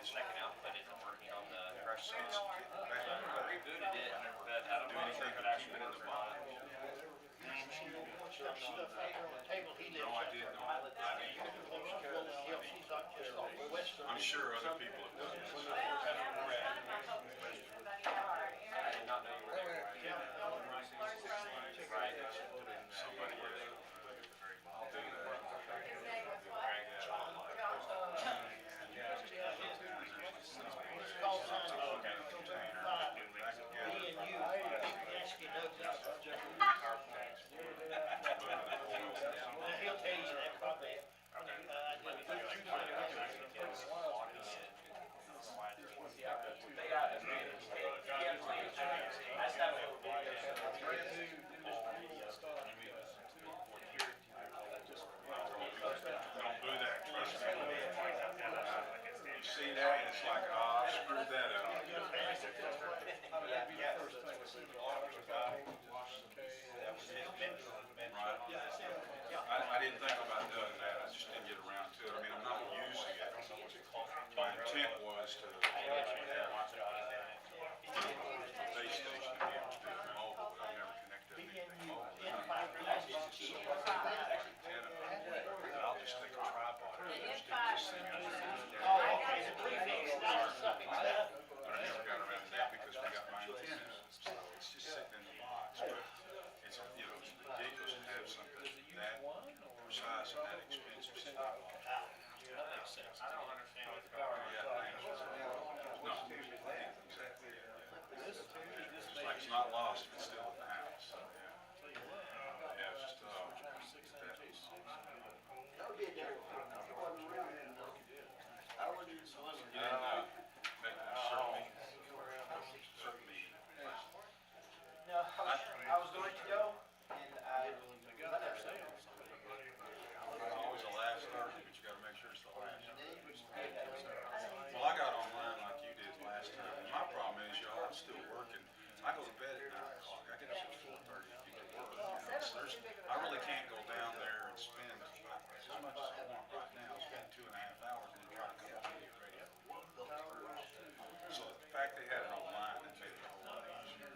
second output isn't working on the crush side. I rebooted it, but I don't know if it could actually work or not. Stuff on the table, he lives. No, I did not. I'm sure other people have done this. I did not know you were there. Right. Somebody will do Call sign. Me and you, Yaski Douglas. He'll tell you that probably. Don't do that, trust me. You see that, and it's like, ah, I screwed that up. I didn't think about doing that, I just didn't get around to it. I mean, I'm not using it. My intent was to have a base station and be able to do it mobile, but I've never connected anything mobile. I'll just take a tripod and just stick this thing up there. Oh, okay, the prefix, that's the suffix. But I never got around to that because we got my antennas, so it's just sitting in the box. But it's, you know, it's ridiculous to have something that precise and that expensive. That makes sense. I don't understand what the power is. No, exactly, yeah. It's like it's not lost if it's still in the house, so, yeah. Yeah, it's just, That would be a different one. It wasn't really in the, I wouldn't even deliver. you didn't, make a certain meeting. No, I was going to go, and I never said it. It's always the last Thursday, but you gotta make sure it's the last. Well, I got online like you did last time, and my problem is, y'all, I'm still working. I go to bed at 9 o'clock, I get up at 4:30 to get to work, you know, so I really can't go down there and spend as much as I want right now, spend 2.5 hours and then try to come up with a radio. So the fact they had it online, it made it a whole lot easier.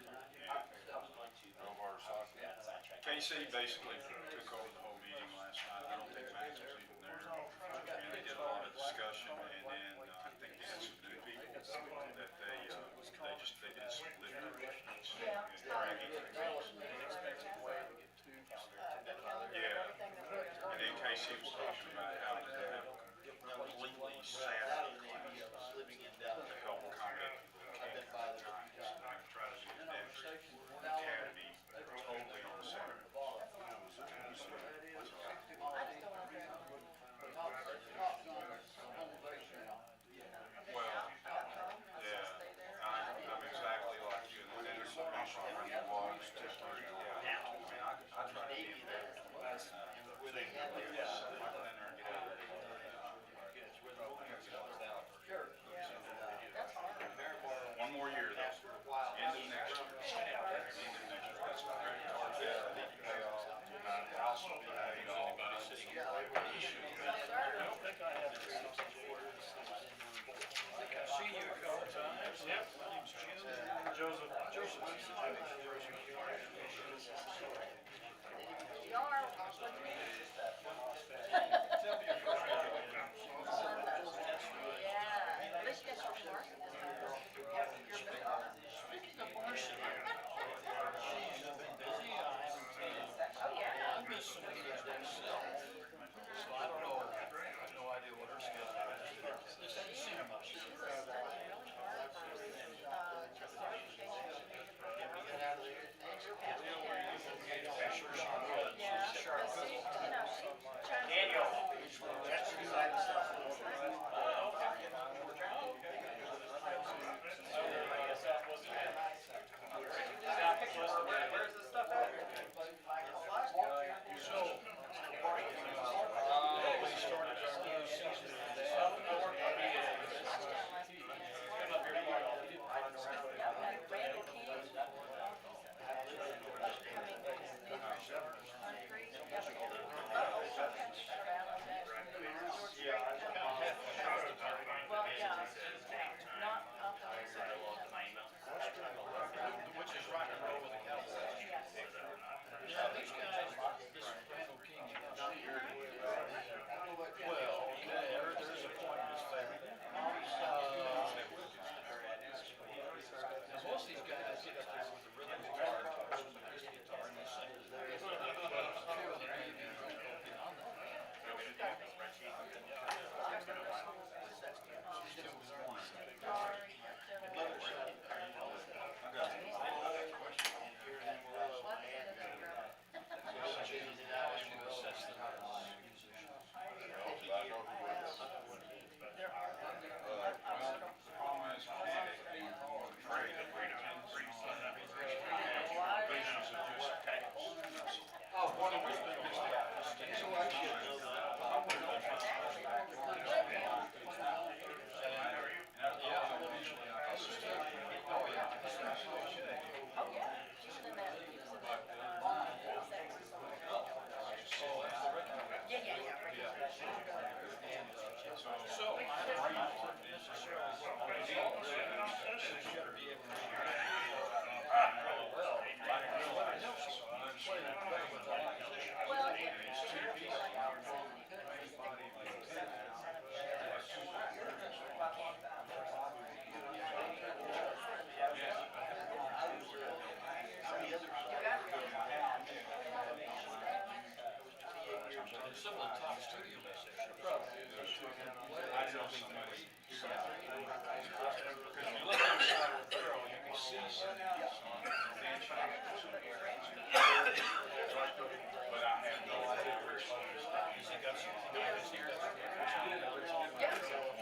KC basically took over the whole meeting last night, I don't think Max was even there, and they did a lot of discussion, and then I think they had some new people that they did some lifting techniques and dragging techniques. Yeah, and then Casey was talking about how to have completely Sabbath classes to help accommodate people who can't come at times. And I'm trying to do the next academy totally on Saturday. Well, yeah, I'm exactly like you, and then there's some issue when you walk, it's just where you go. I mean, I try to be there. Where they get there, I go in there and get out of there. One more year though, end of next year. That's a very hard debt I need to pay off. I also pay all my sitting here. I don't think I have this. I think I've seen you a couple times. Yep. My name's Jim. Joseph. Joseph. Tell me your first name. Yeah, let's get some more. Speaking of Marcy, she's been busy. I haven't, Oh, yeah. I missed some meetings myself. So I don't know, I have no idea what her schedule is. Just haven't seen her much. Yeah, but see, you know, she tries to. Daniel. the top studio musicians. I know somebody. Because if you look inside the barrel, you can see some bench or some areas. But I have no idea which one is that. Has he got some, has he got some?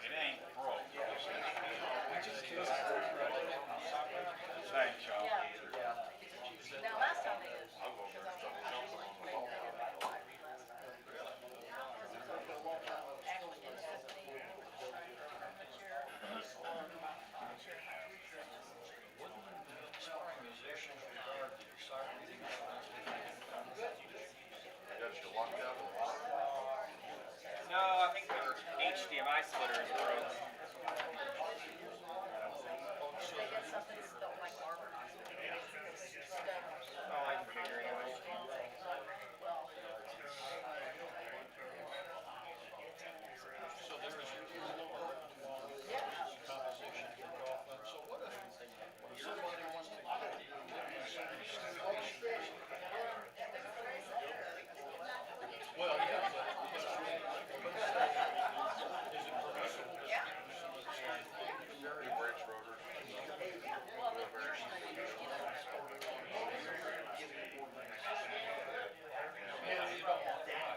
It ain't broke. Thanks, y'all. Now, last time they did. Aspiring musicians regard the siren reading. No, I think their HDMI splitter is broke. They get something spelled like Marvin. Oh, I can figure it out. So there is your composition kick off. So what if somebody wants to get well, yeah, but is it permissible? Yeah. New bridge rotors. Yeah, you don't want that.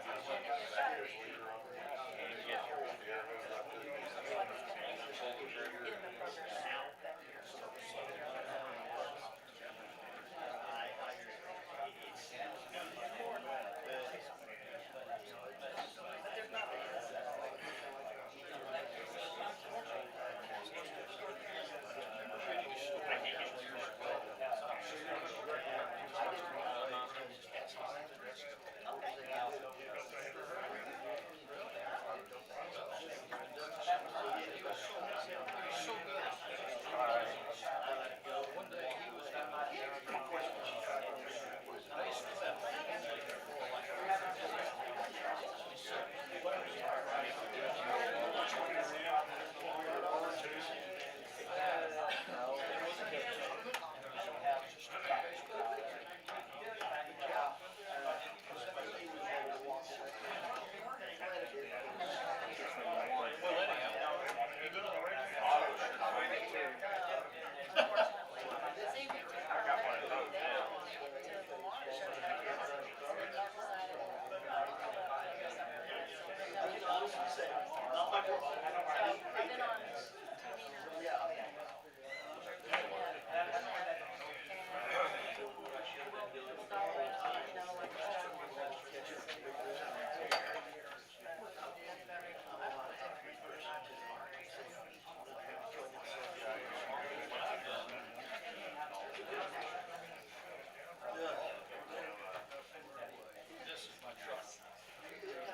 This is my truck.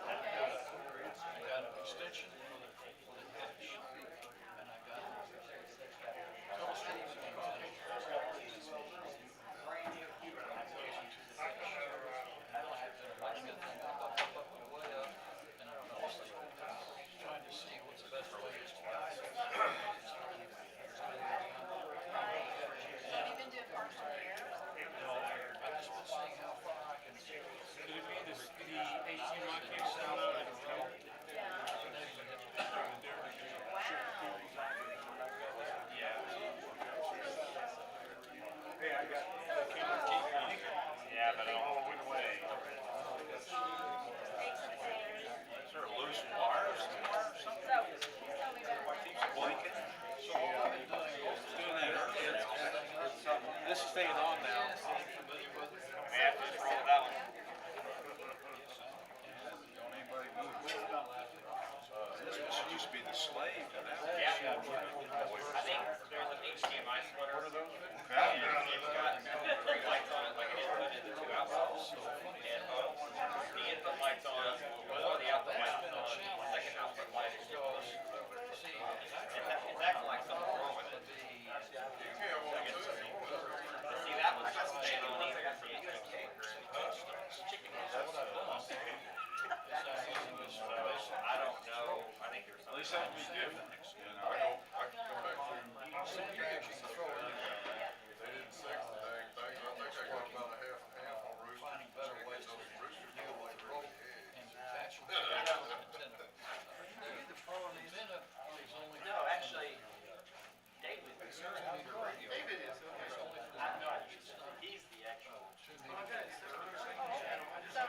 I got an extension for the used to be the slave to that. Yeah. I think there's an HDMI splitter. What are those? Yeah. It's got three lights on it, like an input and the two outputs. And, the input light's on, or the output light's on, the second output light is just. It's acting like something's wrong with it. See, that was just staying on either. I don't know, I think there's At least something. that'd be different, you know, I can come back to. They didn't sex the dang thing, I think I got about a half and half on roosters. Those roosters don't like real eggs. No, actually, David. David is, okay. He's the actual. Okay, so. So, it's not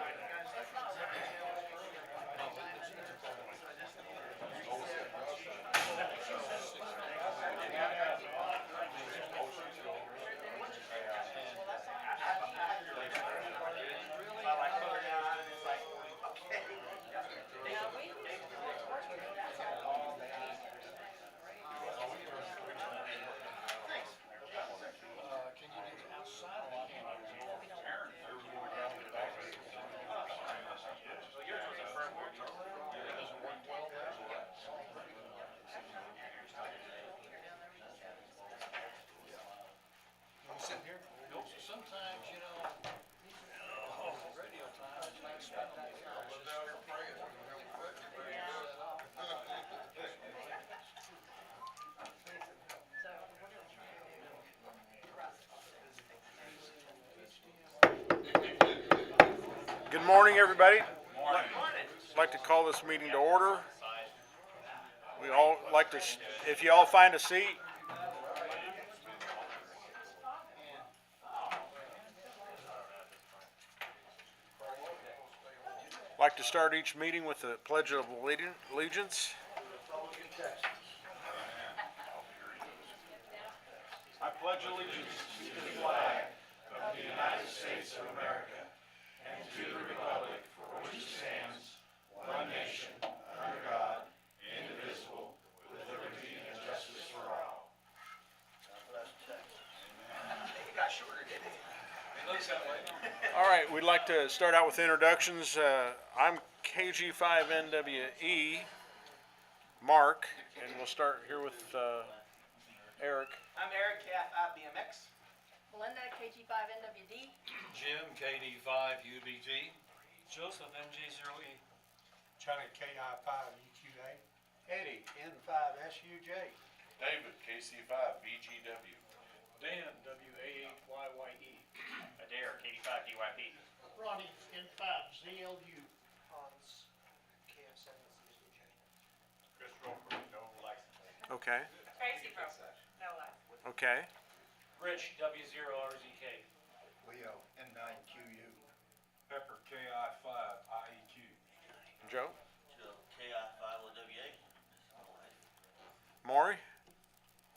I like put her down and it's like, okay. Can you get outside of the camera? Well, yours was a firmware. It doesn't work well there? Nope, sometimes, you know, radio time is not spent on the air. It's just Good morning, everybody. Morning. I'd like to call this meeting to order. We all like to, if you all find a seat. Like to start each meeting with the Pledge of Allegiance. I pledge allegiance to the flag of the United States of America and to the republic for which it stands, one nation, under God, indivisible, with liberty and justice for all. It got shorter, didn't it? It looks that way. All right, we'd like to start out with introductions. I'm KG5NWE, Mark, and we'll start here with Eric. I'm Eric, KF5BMX. Melinda, KG5NWD. Jim, KD5UBG. Joseph, MJ0E. Johnny KI5EQA. Eddie, N5SUJ. David, KC5 BGW. Dan, WA8YYE. Adair, K5DYP. Ronnie, N5ZLU. Hans, KF7CJ. Chris Roper, no license. Okay, Tracy Roper. No license. okay. Rich, W0RZK. Leo, N9QU. Pepper, KI5IEQ. Joe? KI5OWA. Maury?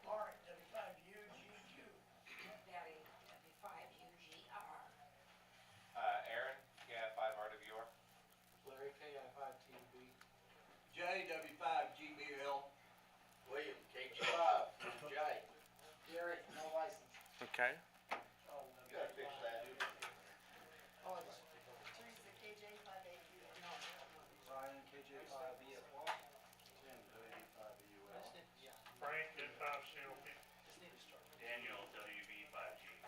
Mark, W5UGQ. Daddy, W5UGR. Aaron, KI5RWR. Larry, KI5TB. JW5GBL. William, KG5. J. Gary, no license. Okay. Gotta fix that. Teresa, KJ5AQ. Ryan, KJ5BFY. Tim, W5BUL. Frank, N5CLP. Daniel, WB5G.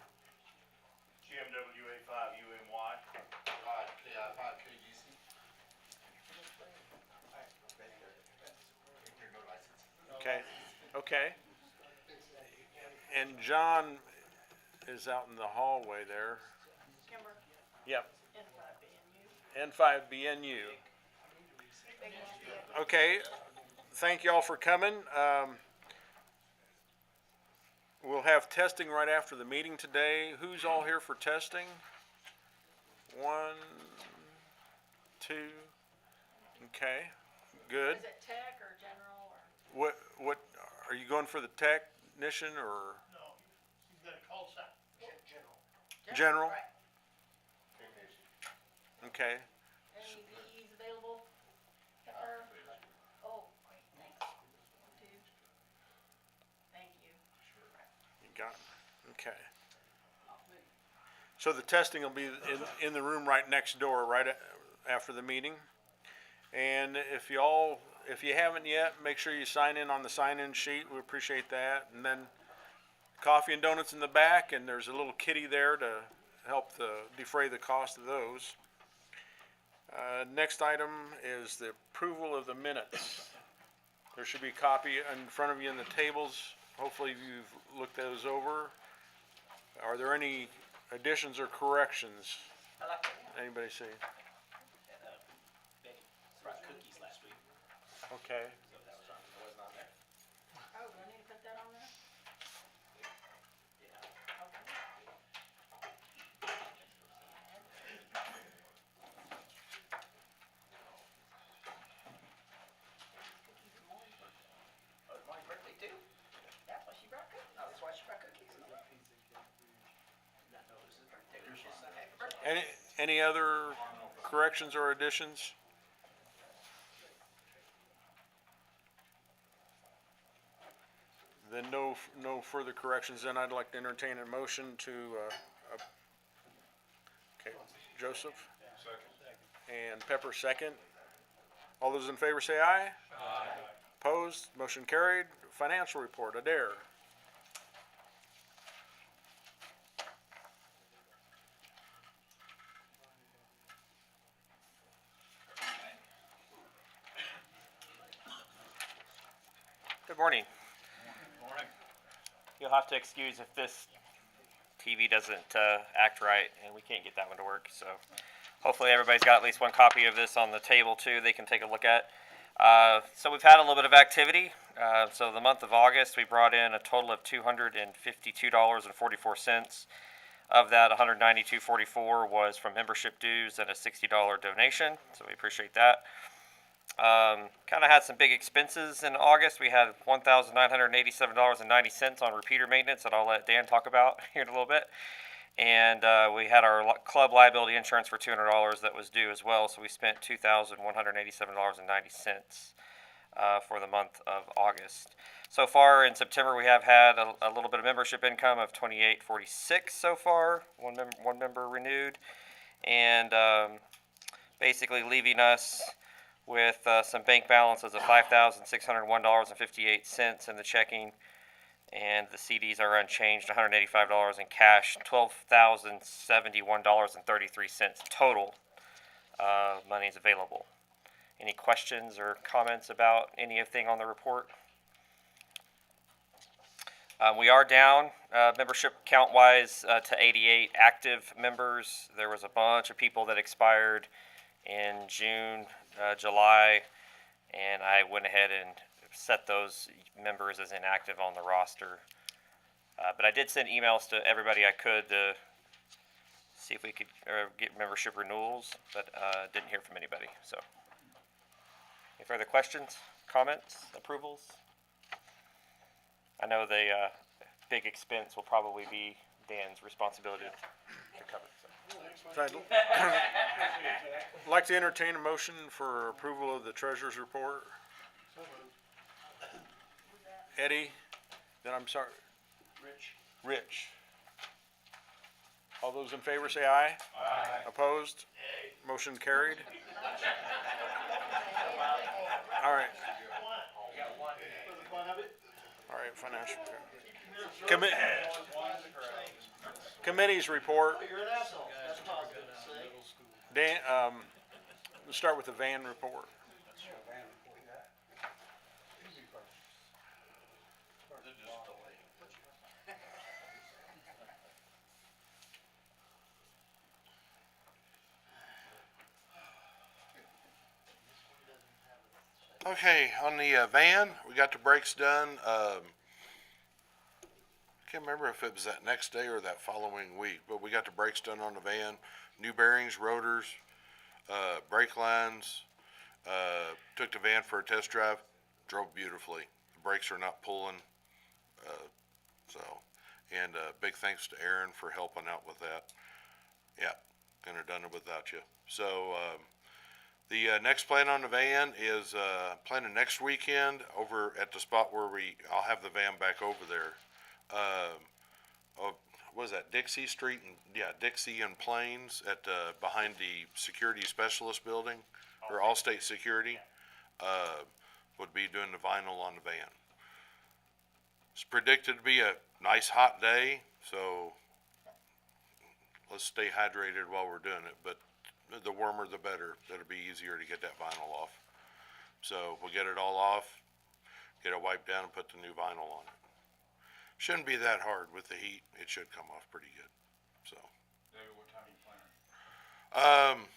Jim, WA5UMY. Rod, KI5KGC. Okay, okay. And John is out in the hallway there. Kimber, Yep, N5BNU. N5BNU. Big Nancy. Okay, thank y'all for coming. We'll have testing right after the meeting today. Who's all here for testing? 1, 2, okay, good. Is it tech or general or? What, are you going for the technician or No, he's got a call sign. General. general? Right. Okay, Any VEs available? Oh, wait, thank Okay. So the testing will be in the room right next door, after the meeting. And if you haven't yet, make sure you sign in on the sign-in sheet. We appreciate that. And then coffee and donuts in the back, and there's a little kitty there to help defray the cost of those. Next item is the approval of the minutes. There should be a copy in front of you in the tables. Hopefully you've looked those over. Are there any additions or corrections? I like that. Anybody see? And, Betty brought cookies last week, Okay. so that wasn't on there. Oh, do I need to put that on there? Yeah. Okay. Oh, it's my birthday too? That's why she brought cookies. Oh, that's why she brought cookies. Did not know it was his birthday. It was just a happy birthday. Any other corrections or additions? Then no further corrections, then I'd like to entertain a motion to, okay, Joseph? Second. And Pepper second. All those in favor say aye. Aye. Opposed, motion carried. Financial report, Adair. Good morning. Morning. You'll have to excuse if this TV doesn't act right and we can't get that one to work. So hopefully everybody's got at least one copy of this on the table too they can take a look at. So we've had a little bit of activity. So the month of August we brought in a total of $252.44. Of that, $192.44 was from membership dues and a $60 donation. So we appreciate that. Kind of had some big expenses in August. We had $1,987.90 on repeater maintenance that I'll let Dan talk about here in a little bit. And we had our club liability insurance for $200 that was due as well. So we spent $2,187.90 for the month of August. So far in September, we have had a little bit of membership income of $28.46 so far. One member renewed, and basically leaving us with some bank balances of $5,601.58 in the checking, and the CDs are unchanged, $185 in cash, $12,071.33 total money is available. Any questions or comments about anything on the report? We are down membership count-wise to 88 active members. There was a bunch of people that expired in June, July, and I went ahead and set those members as inactive on the roster. But I did send emails to everybody I could to see if we could get membership renewals, but didn't hear from anybody. So, any further questions, comments, approvals? I know the big expense will probably be Dan's responsibility to cover. So I'd like to entertain a motion for approval of the treasurer's report. Eddie, then I'm sorry, Rich. All those in favor say aye. Aye. Opposed? Motion carried. All right. All right, financial. Committees report. You're an asshole. That's positive. See? Dan, we'll start with the van report. Okay, on the van, we got the brakes done. Can't remember if it was that next day or that following week, but we got the brakes done on the van. New bearings, rotors, brake lines. Took the van for a test drive, drove beautifully. The brakes are not pulling, and big thanks to Aaron for helping out with that. Yeah, couldn't have done it without you. So, the next plan on the van is planning next weekend over at the spot where I'll have the van back over there. what is that, Dixie Street and, yeah, Dixie and Plains at, behind the Security Specialist Building, or Allstate Security, would be doing the vinyl on the van. It's predicted to be a nice hot day, so let's stay hydrated while we're doing it, but the warmer the better. That'll be easier to get that vinyl off. So we'll get it all off, get it wiped down and put the new vinyl on it. Shouldn't be that hard with the heat. It should come off pretty good, so. David, what time are you planning?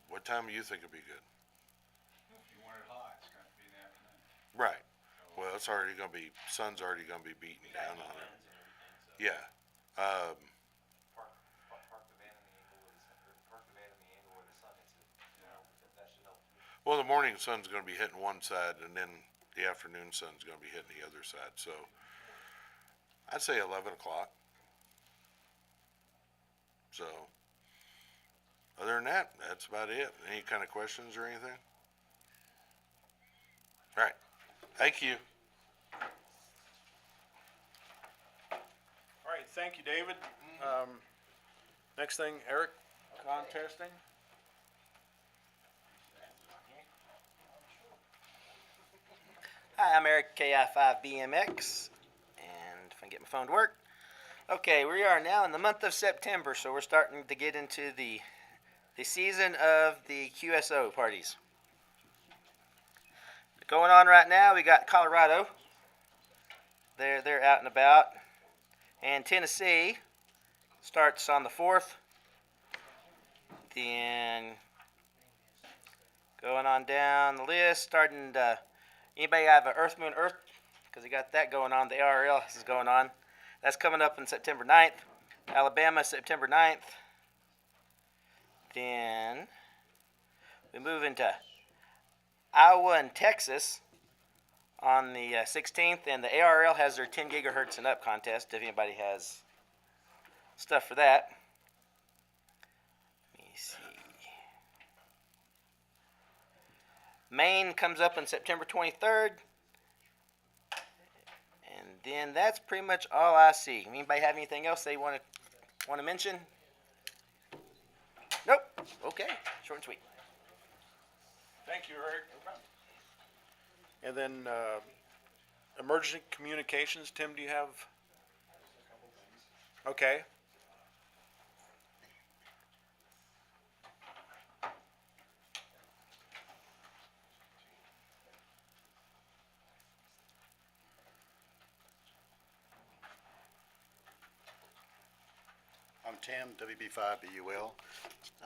What time do you think would be good? If you want it hot, it's gonna be in the afternoon. Right. Well, it's already gonna be, sun's already gonna be beating down on it. Yeah. Park the van in the angle where the sun, or park the van in the angle where the sun hits it, you know, that should help. Well, the morning sun's gonna be hitting one side, and then the afternoon sun's gonna be hitting the other side, so I'd say 11 o'clock. So, other than that, that's about it. Any kind of questions or anything? All right. Thank you. All right, thank you, David. Next thing, Eric, contesting. Hi, I'm Eric, KI5BMX, and if I can get my phone to work. Okay, we are now in the month of September, so we're starting to get into the season of the QSO parties. Going on right now, we got Colorado. They're out and about. And Tennessee starts on the 4th. Then going on down the list, starting to, anybody have an Earth, Moon, Earth? Because we got that going on. The ARL is going on. That's coming up on September 9th. Alabama, September 9th. Then we move into Iowa and Texas on the 16th, and the ARL has their 10 gigahertz and up contest if anybody has stuff for that. Let me see. Maine comes up on September 23rd. And then that's pretty much all I see. Anybody have anything else they want to mention? Nope. Okay. Short and sweet. Thank you, Eric. And then, emergency communications, Tim, do you have? Okay. I'm Tim, WB5BUL.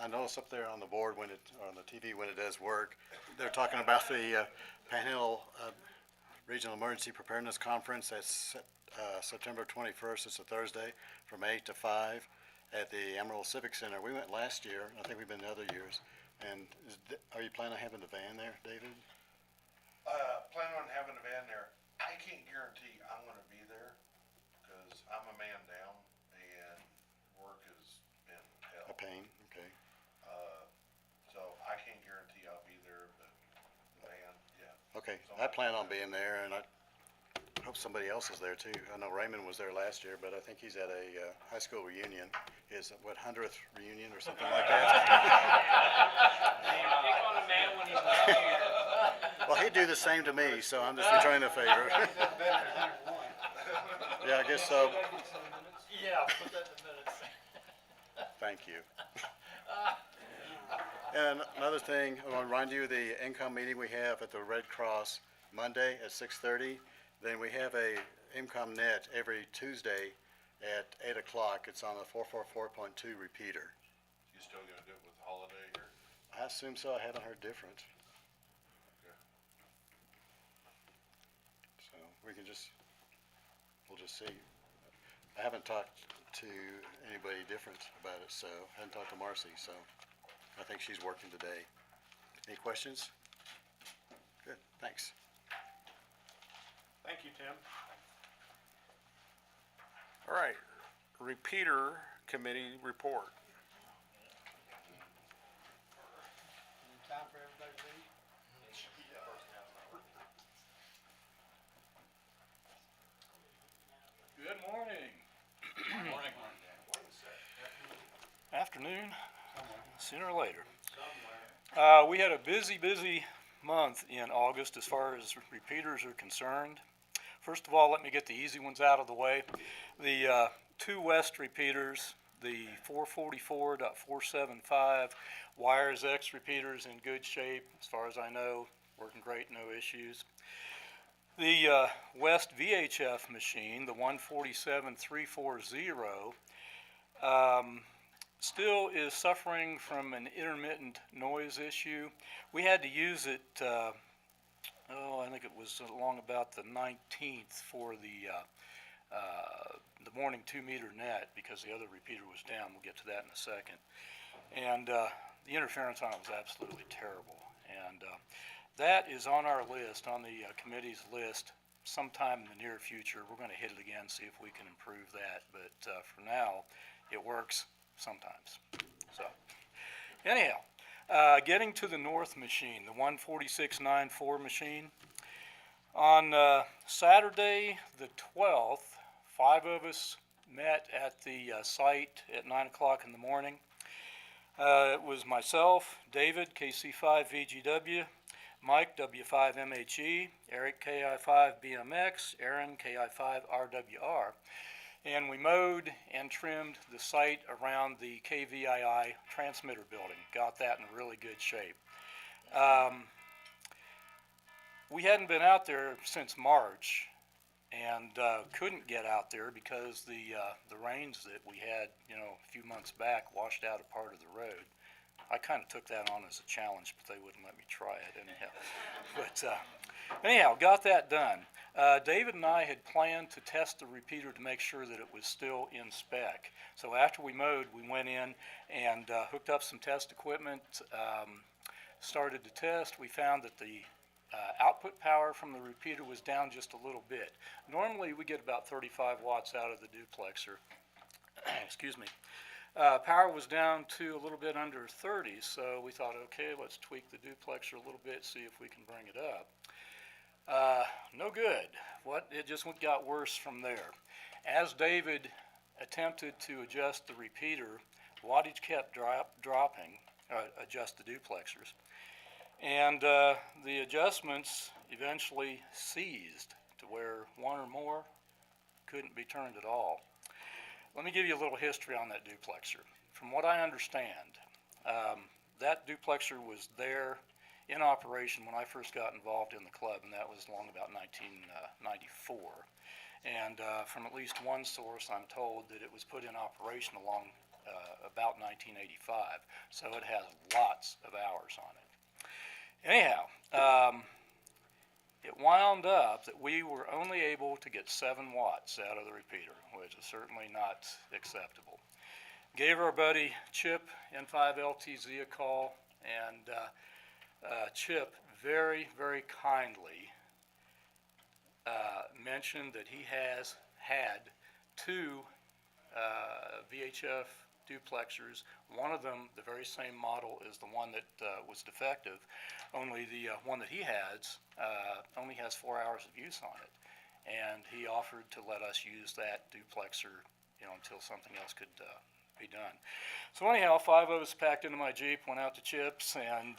I noticed up there on the board when or on the TV when it does work, they're talking about the Panhandle Regional Emergency Preparedness Conference. That's September 21st. It's a Thursday from 8 to 5 at the Amarillo Civic Center. We went last year. I think we've been other years. And are you planning on having the van there, David? Planning on having a van there. I can't guarantee I'm gonna be there, cause I'm a man down and work has been hell. A pain, okay. So I can't guarantee I'll be there, but the van, yeah. Okay, I plan on being there, and I hope somebody else is there too. I know Raymond was there last year, but I think he's at a high school reunion. His, 100th reunion or something like that? Pick on a man when he's not here. Well, he'd do the same to me, so I'm just returning a favor. Yeah, I guess so. Yeah, put that in the minutes. Thank you. And another thing, I want to remind you of the income meeting we have at the Red Cross Monday at 6:30. Then we have a income net every Tuesday at 8 o'clock. It's on the 444.2 repeater. You still gonna do it with the holiday here? I assume so. I haven't heard different. So we can just, we'll just see. I haven't talked to anybody different about it, so I haven't talked to Marcy, so I think she's working today. Any questions? Good, thanks. Thank you, Tim. All right, repeater committee report. Time for everybody to leave? sooner or later. We had a busy month in August as far as repeaters are concerned. First of all, let me get the easy ones out of the way. The 2 West repeaters, the 444.475 Wires X repeaters in good shape, as far as I know, working great, no issues. The West VHF machine, the 147.340, still is suffering from an intermittent noise issue. We had to use it, I think it was along about the 19th for the morning 2-meter net because the other repeater was down. We'll get to that in a second. And the interference on it was absolutely terrible. And that is on our list, on the committee's list, sometime in the near future. We're going to hit it again, see if we can improve that. But for now, it works sometimes. So, anyhow, getting to the North machine, the 146.94 machine. On Saturday the 12th, 5 of us met at the site at 9 o'clock in the morning. It was myself, David, KC5VGW, Mike, W5MHE, Eric, KI5BMX, Aaron, KI5RWR. And we mowed and trimmed the site around the KVII transmitter building. Got that in really good shape. We hadn't been out there since March and couldn't get out there because the rains that we had, a few months back washed out a part of the road. I kind of took that on as a challenge, but they wouldn't let me try it anyhow. But anyhow, got that done. David and I had planned to test the repeater to make sure that it was still in spec. So after we mowed, we went in and hooked up some test equipment, started to test. We found that the output power from the repeater was down just a little bit. Normally we get about 35 watts out of the duplexer. Excuse me. Power was down to a little bit under 30, so we thought, okay, let's tweak the duplexer a little bit, see if we can bring it up. No good. It just got worse from there. As David attempted to adjust the repeater, wattage kept dropping, adjust the duplexers. And the adjustments eventually ceased to where one or more couldn't be turned at all. Let me give you a little history on that duplexer. From what I understand, that duplexer was there in operation when I first got involved in the club, and that was along about 1994. And from at least one source, I'm told that it was put in operation along about 1985. So it has lots of hours on it. Anyhow, it wound up that we were only able to get 7 watts out of the repeater, which is certainly not acceptable. Gave our buddy Chip, N5LTZ, a call, and Chip very, very kindly mentioned that he has had 2 VHF duplexers. One of them, the very same model, is the one that was defective, only the one that he has only has 4 hours of use on it. And he offered to let us use that duplexer, until something else could be done. So anyhow, 5 of us packed into my Jeep, went out to Chip's, and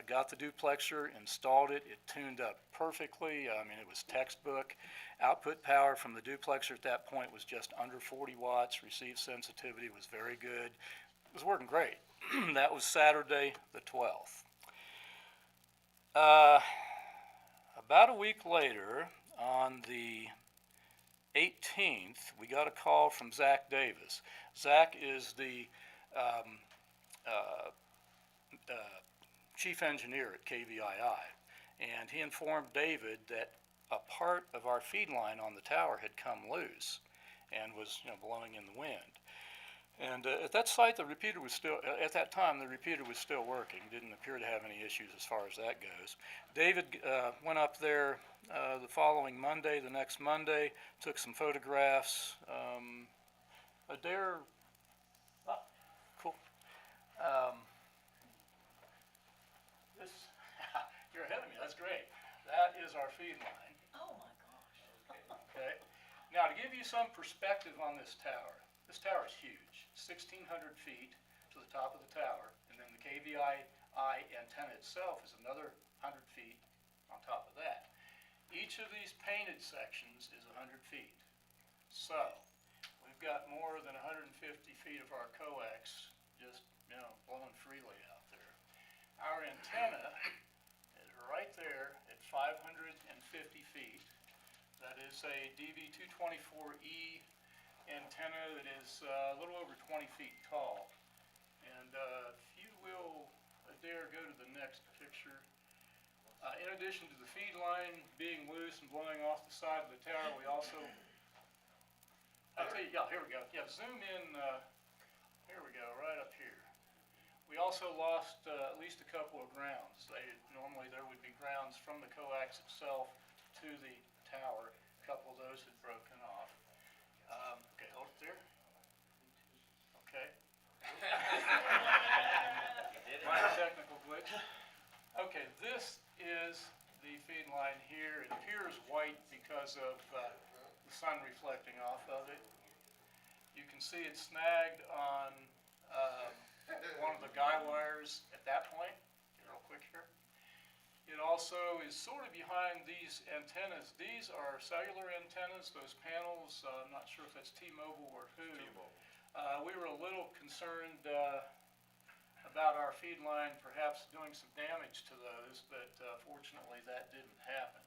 got the duplexer, installed it. It tuned up perfectly. I mean, it was textbook. Output power from the duplexer at that point was just under 40 watts. Receive sensitivity was very good. It was working great. That was Saturday the 12th. About a week later, on the 18th, we got a call from Zach Davis. Zach is the chief engineer at KVII, and he informed David that a part of our feed line on the tower had come loose and was blowing in the wind. And at that site, the repeater was still, at that time, the repeater was still working. Didn't appear to have any issues as far as that goes. David went up there the following Monday, the next Monday, took some photographs. Adair, cool. This, you're ahead of me, that's great. That is our feed line. Oh my gosh. Okay. Now, to give you some perspective on this tower is huge. 1,600 feet to the top of the tower, and then the KVI antenna itself is another 100 feet on top of that. Each of these painted sections is 100 feet. So, we've got more than 150 feet of our coax just, blowing freely out there. Our antenna is right there at 550 feet. That is a DV224E antenna that is a little over 20 feet tall. And if you will, Adair, go to the next picture. In addition to the feed line being loose and blowing off the side of the tower, we also, I'll tell you, yeah, here we go. Yeah, zoom in, here we go, right up here. We also lost at least a couple of grounds. Normally there would be grounds from the coax itself to the tower. A couple of those had broken off. Okay, hold it there. Okay. Minor technical glitch. Okay, this is the feed line here. It appears white because of the sun reflecting off of it. You can see it's snagged on one of the guy wires at that point. Get real quick here. It also is sort of behind these antennas. These are cellular antennas, those panels. I'm not sure if that's T-Mobile or who. We were a little concerned about our feed line perhaps doing some damage to those, but fortunately that didn't happen.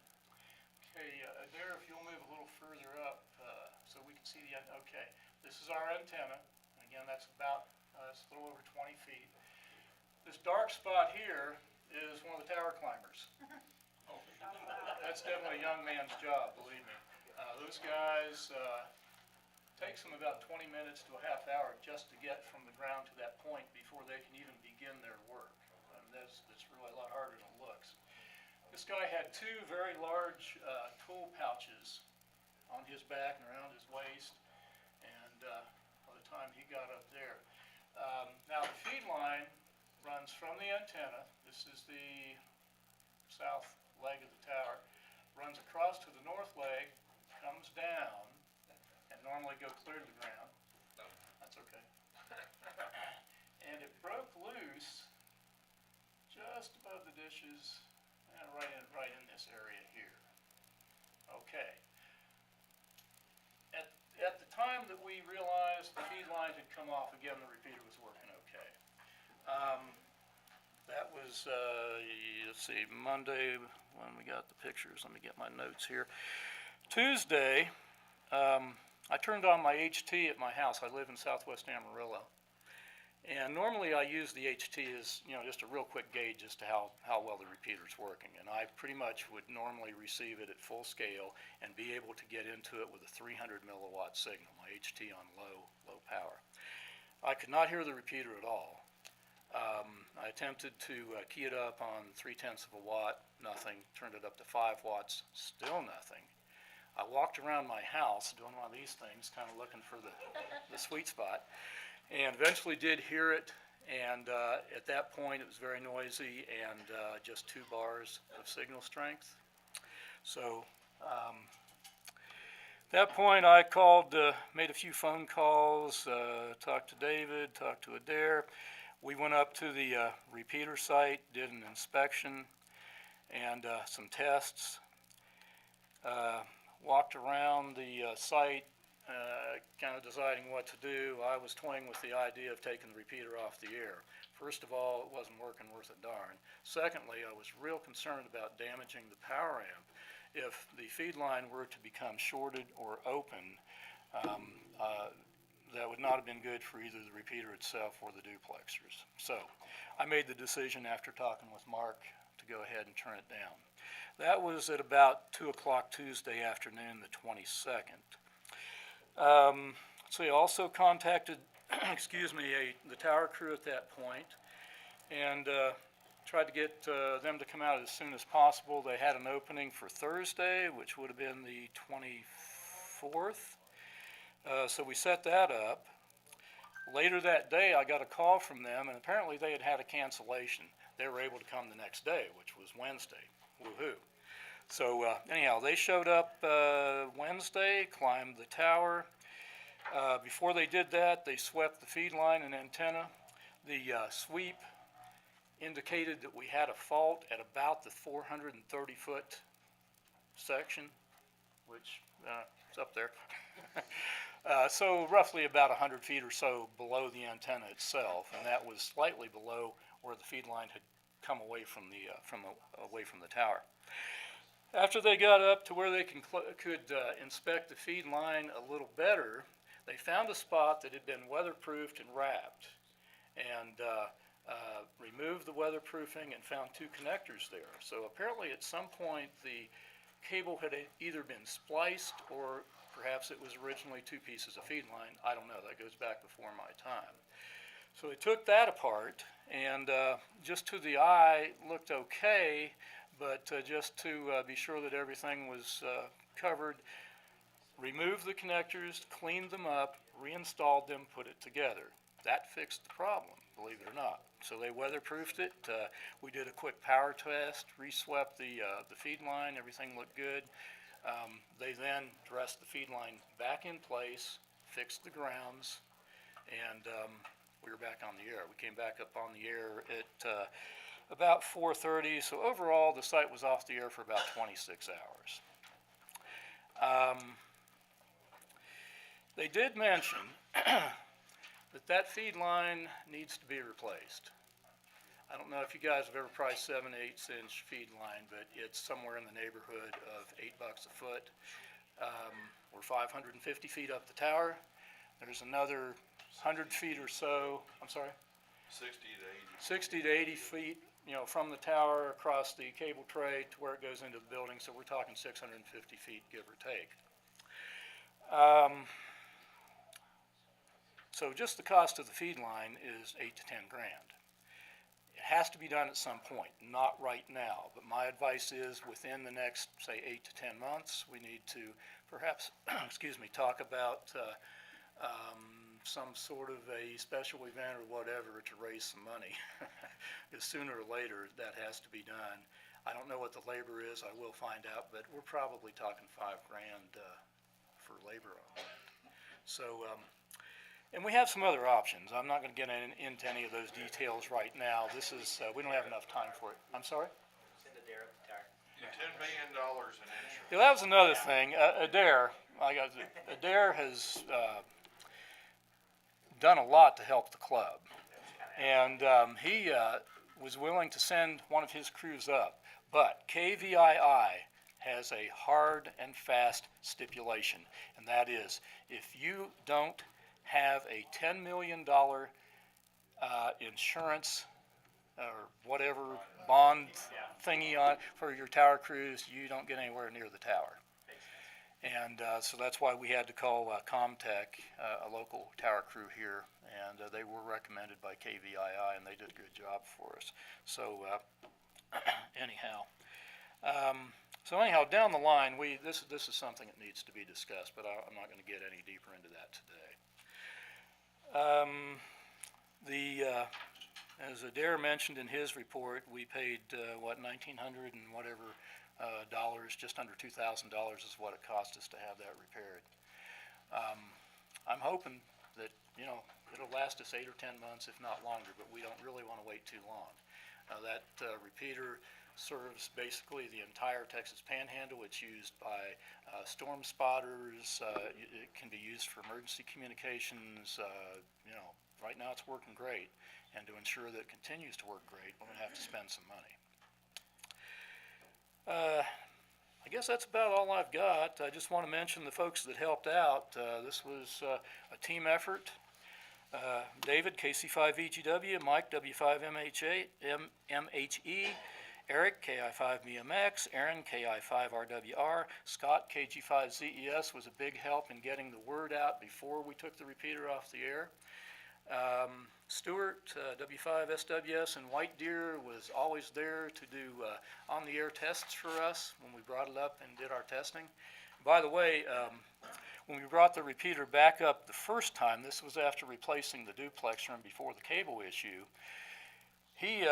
Okay, Adair, if you'll move a little further up so we can see the, okay, this is our antenna. Again, that's about, it's a little over 20 feet. This dark spot here is one of the tower climbers. That's definitely a young man's job, believe me. Those guys, takes them about 20 minutes to a half hour just to get from the ground to that point before they can even begin their work. That's really a lot harder than it looks. This guy had two very large tool pouches on his back and around his waist, and by the time he got up there. Now the feed line runs from the antenna. This is the south leg of the tower. Runs across to the north leg, comes down, and normally go clear to the ground. That's okay. And it broke loose just above the dishes, and right in this area here. Okay. At the time that we realized the feed line had come off again, the repeater was working okay. That was, let's see, Monday when we got the pictures. Let me get my notes here. Tuesday, I turned on my HT at my house. I live in southwest Amarillo. And normally I use the HT as, just a real quick gauge as to how well the repeater's working. And I pretty much would normally receive it at full scale and be able to get into it with a 300 milliwatt signal, my HT on low power. I could not hear the repeater at all. I attempted to key it up on 0.3 of a watt, nothing. Turned it up to 5 watts, still nothing. I walked around my house doing one of these things, kind of looking for the sweet spot, and eventually did hear it. And at that point, it was very noisy and just 2 bars of signal strength. So at that point, I called, made a few phone calls, talked to David, talked to Adair. We went up to the repeater site, did an inspection and some tests. Walked around the site, kind of deciding what to do. I was toying with the idea of taking the repeater off the air. First of all, it wasn't working worth a darn. Secondly, I was real concerned about damaging the power amp. If the feed line were to become shorted or open, that would not have been good for either the repeater itself or the duplexers. So I made the decision after talking with Mark to go ahead and turn it down. That was at about 2 o'clock Tuesday afternoon, the 22nd. So I also contacted, the tower crew at that point, and tried to get them to come out as soon as possible. They had an opening for Thursday, which would have been the 24th. So we set that up. Later that day, I got a call from them, and apparently they had had a cancellation. They were able to come the next day, which was Wednesday. Woohoo. So anyhow, they showed up Wednesday, climbed the tower. Before they did that, they swept the feed line and antenna. The sweep indicated that we had a fault at about the 430-foot section, which is up there. So roughly about 100 feet or so below the antenna itself, and that was slightly below where the feed line had come away from the tower. After they got up to where they could inspect the feed line a little better, they found a spot that had been weatherproofed and wrapped, and removed the weatherproofing and found two connectors there. So apparently at some point the cable had either been spliced or perhaps it was originally two pieces of feed line. I don't know, that goes back before my time. So they took that apart, and just to the eye looked okay, but just to be sure that everything was covered, removed the connectors, cleaned them up, reinstalled them, put it together. That fixed the problem, believe it or not. So they weatherproofed it. We did a quick power test, re-swept the feed line, everything looked good. They then dressed the feed line back in place, fixed the grounds, and we were back on the air. We came back up on the air at about 4:30, so overall the site was off the air for about 26 hours. They did mention that feed line needs to be replaced. I don't know if you guys have ever priced 7/8 inch feed line, but it's somewhere in the neighborhood of $8 a foot. We're 550 feet up the tower. There's another 100 feet or so, I'm sorry? 60 to 80 feet, from the tower across the cable tray to where it goes into the building, so we're talking 650 feet, give or take. So just the cost of the feed line is $8 to $10 grand. It has to be done at some point, not right now, but my advice is within the next, say, 8 to 10 months, we need to perhaps, talk about some sort of a special event or whatever to raise some money. Because sooner or later, that has to be done. I don't know what the labor is, I will find out, but we're probably talking $5 grand for labor on that. So, and we have some other options. I'm not going to get into any of those details right now. This is, we don't have enough time for it. I'm sorry? $10 million in insurance. Yeah, that was another thing. Adair has done a lot to help the club. And he was willing to send one of his crews up. But KVII has a hard and fast stipulation, and that is if you don't have a $10 million insurance or whatever bond thingy on for your tower crews, you don't get anywhere near the tower. And so that's why we had to call Comtech, a local tower crew here, and they were recommended by KVII, and they did a good job for us. So anyhow, down the line, this is something that needs to be discussed, but I'm not going to get any deeper into that today. As Adair mentioned in his report, we paid $1,900 and whatever dollars, just under $2,000 is what it cost us to have that repaired. I'm hoping that it'll last us 8 or 10 months, if not longer, but we don't really want to wait too long. That repeater serves basically the entire Texas Panhandle. It's used by storm spotters. It can be used for emergency communications. Right now it's working great, and to ensure that it continues to work great, we're going to have to spend some money. I guess that's about all I've got. I just want to mention the folks that helped out. This was a team effort. David, KC5VGW, Mike, W5MHE, Eric, KI5BMX, Aaron, KI5RWR, Scott, KG5ZES was a big help in getting the word out before we took the repeater off the air. Stuart, W5SWS, and White Deer was always there to do on-the-air tests for us when we brought it up and did our testing. By the way, when we brought the repeater back up the first time, this was after replacing the duplexer and before the cable issue, he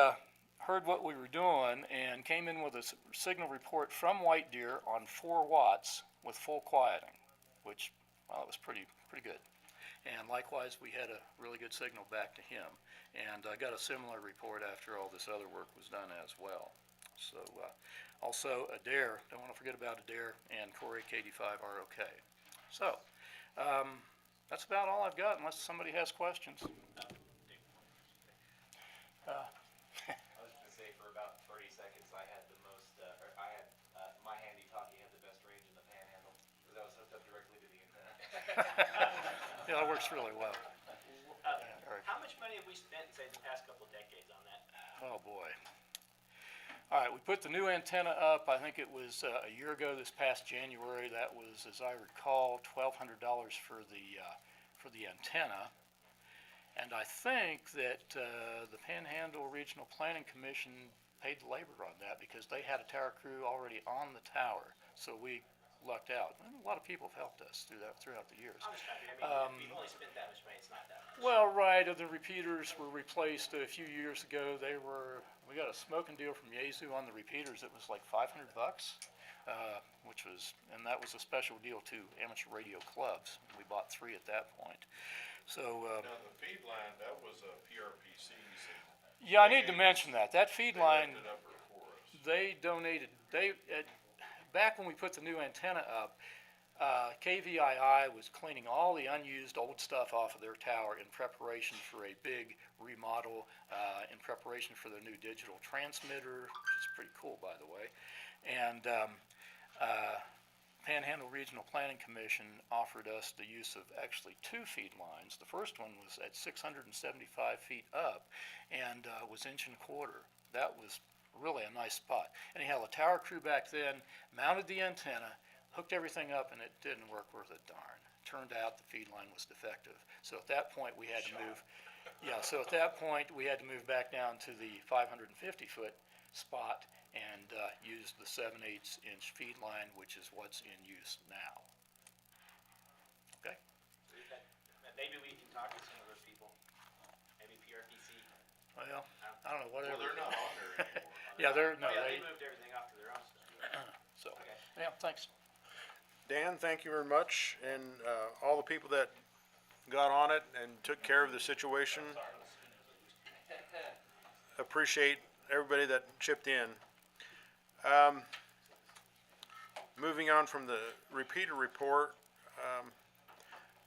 heard what we were doing and came in with a signal report from White Deer on 4 watts with full quieting, which, well, it was pretty good. And likewise, we had a really good signal back to him. And I got a similar report after all this other work was done as well. So, also Adair, don't want to forget about Adair, and Corey KD5 are okay. So, that's about all I've got unless somebody has questions. I was gonna say for about 30 seconds, I had the most, or I had, my handy-talkie had the best range in the Panhandle, because I was hooked up directly to the antenna. Yeah, that works really well. How much money have we spent, say, the past couple of decades on that? Oh, boy. All right, we put the new antenna up, I think it was a year ago this past January. That was, as I recall, $1,200 for the antenna. And I think that the Panhandle Regional Planning Commission paid the labor on that because they had a tower crew already on the tower. So we lucked out. And a lot of people have helped us throughout the years. I'm just not, I mean, if you've only spent that much money, it's not that much. Well, right, the repeaters were replaced a few years ago. We got a smoking deal from Yaesu on the repeaters. It was like $500, and that was a special deal to amateur radio clubs. We bought 3 at that point. So, Now, the feed line, that was a PRPC's. yeah, I need to mention that. That feed line, They lifted up for us. they donated, back when we put the new antenna up, KVII was cleaning all the unused old stuff off of their tower in preparation for a big remodel, in preparation for their new digital transmitter, which is pretty cool, by the way. And Panhandle Regional Planning Commission offered us the use of actually 2 feed lines. The first one was at 675 feet up and was 1.25 inches. That was really a nice spot. Anyhow, the tower crew back then mounted the antenna, hooked everything up, and it didn't work worth a darn. Turned out the feed line was defective. So at that point, we had to move. Yeah, so at that point, we had to move back down to the 550-foot spot and use the 7/8 inch feed line, which is what's in use now. Okay? Maybe we can talk to some of those people, maybe PRPC. Well, I don't know, whatever. Well, they're not on there anymore. Yeah, They moved everything off to their own stuff. so, yeah, thanks. Dan, thank you very much, and all the people that got on it and took care of the situation. Appreciate everybody that chipped in. Moving on from the repeater report,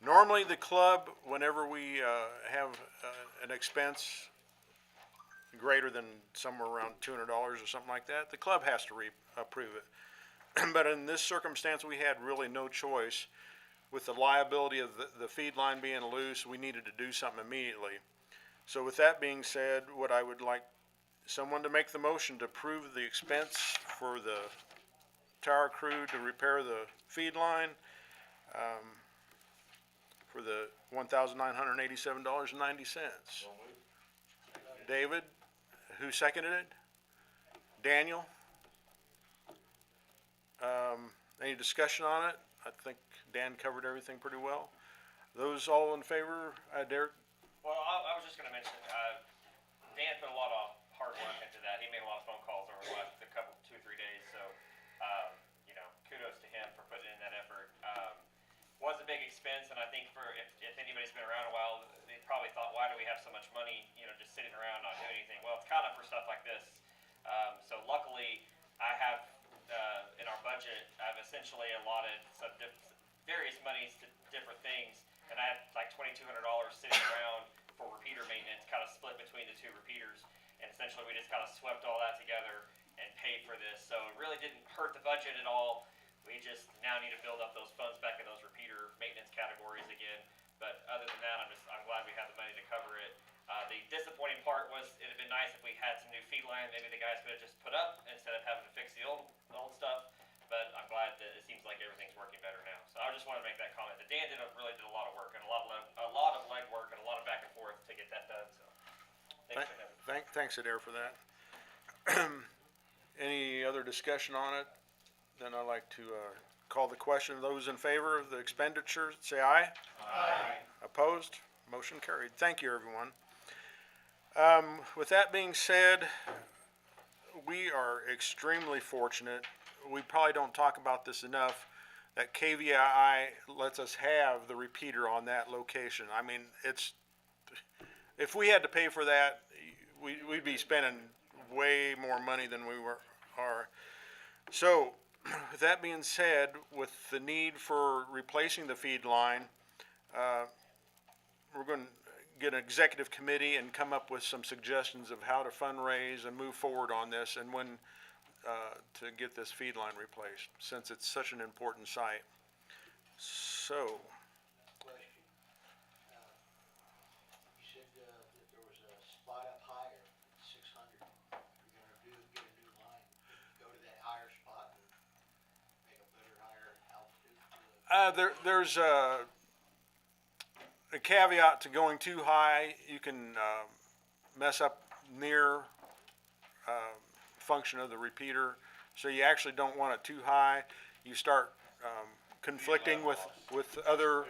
normally the club, whenever we have an expense greater than somewhere around $200 or something like that, the club has to approve it. But in this circumstance, we had really no choice. With the liability of the feed line being loose, we needed to do something immediately. So with that being said, what I would like someone to make the motion to approve the expense for the tower crew to repair the feed line for the $1,987.90. David, who seconded it? Daniel? Any discussion on it? I think Dan covered everything pretty well. Those all in favor, Derek? Well, I was just gonna mention, Dan put a lot of hard work into that. He made a lot of phone calls over the last 2-3 days, so, kudos to him for putting in that effort. Was a big expense, and I think if anybody's been around a while, they probably thought, why do we have so much money, just sitting around not doing anything? Well, it's kind of for stuff like this. So luckily, I have, in our budget, I've essentially allotted some various monies to different things, and I had like $2,200 sitting around for repeater maintenance, kind of split between the 2 repeaters, and essentially we just kind of swept all that together and paid for this. So it really didn't hurt the budget at all. We just now need to build up those funds back in those repeater maintenance categories again. But other than that, I'm glad we have the money to cover it. The disappointing part was it'd have been nice if we had some new feed line. Maybe the guys could have just put up instead of having to fix the old stuff. But I'm glad that it seems like everything's working better now. So I just wanted to make that comment. That Dan really did a lot of work and a lot of legwork and a lot of back and forth to get that done. So thanks for having me. Thanks, Adair, for that. Any other discussion on it? Then I'd like to call the question. Those in favor of the expenditure, say aye. Aye. Opposed? Motion carried. Thank you, everyone. With that being said, we are extremely fortunate. We probably don't talk about this enough, that KVI lets us have the repeater on that location. I mean, if we had to pay for that, we'd be spending way more money than we are. So, with that being said, with the need for replacing the feed line, we're going to get an executive committee and come up with some suggestions of how to fundraise and move forward on this and when to get this feed line replaced, since it's such an important site. So, Question. You said that there was a spot up higher, 600. You're gonna get a new line. Go to that higher spot and make a better, higher altitude. there's a caveat to going too high. You can mess up near function of the repeater, so you actually don't want it too high. You start conflicting with other,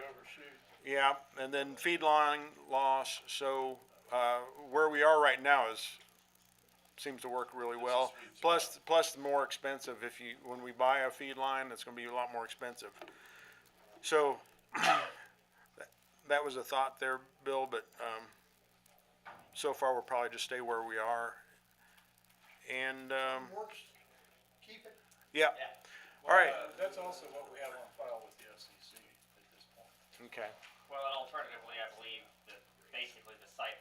yeah, and then feed line loss. So where we are right now seems to work really well. Plus more expensive when we buy a feed line, it's going to be a lot more expensive. So that was a thought there, Bill, but so far we'll probably just stay where we are. And Works, keep it. yeah, all right, That's also what we have on file with the SEC at this point. okay. Well, and alternatively, I believe that basically the site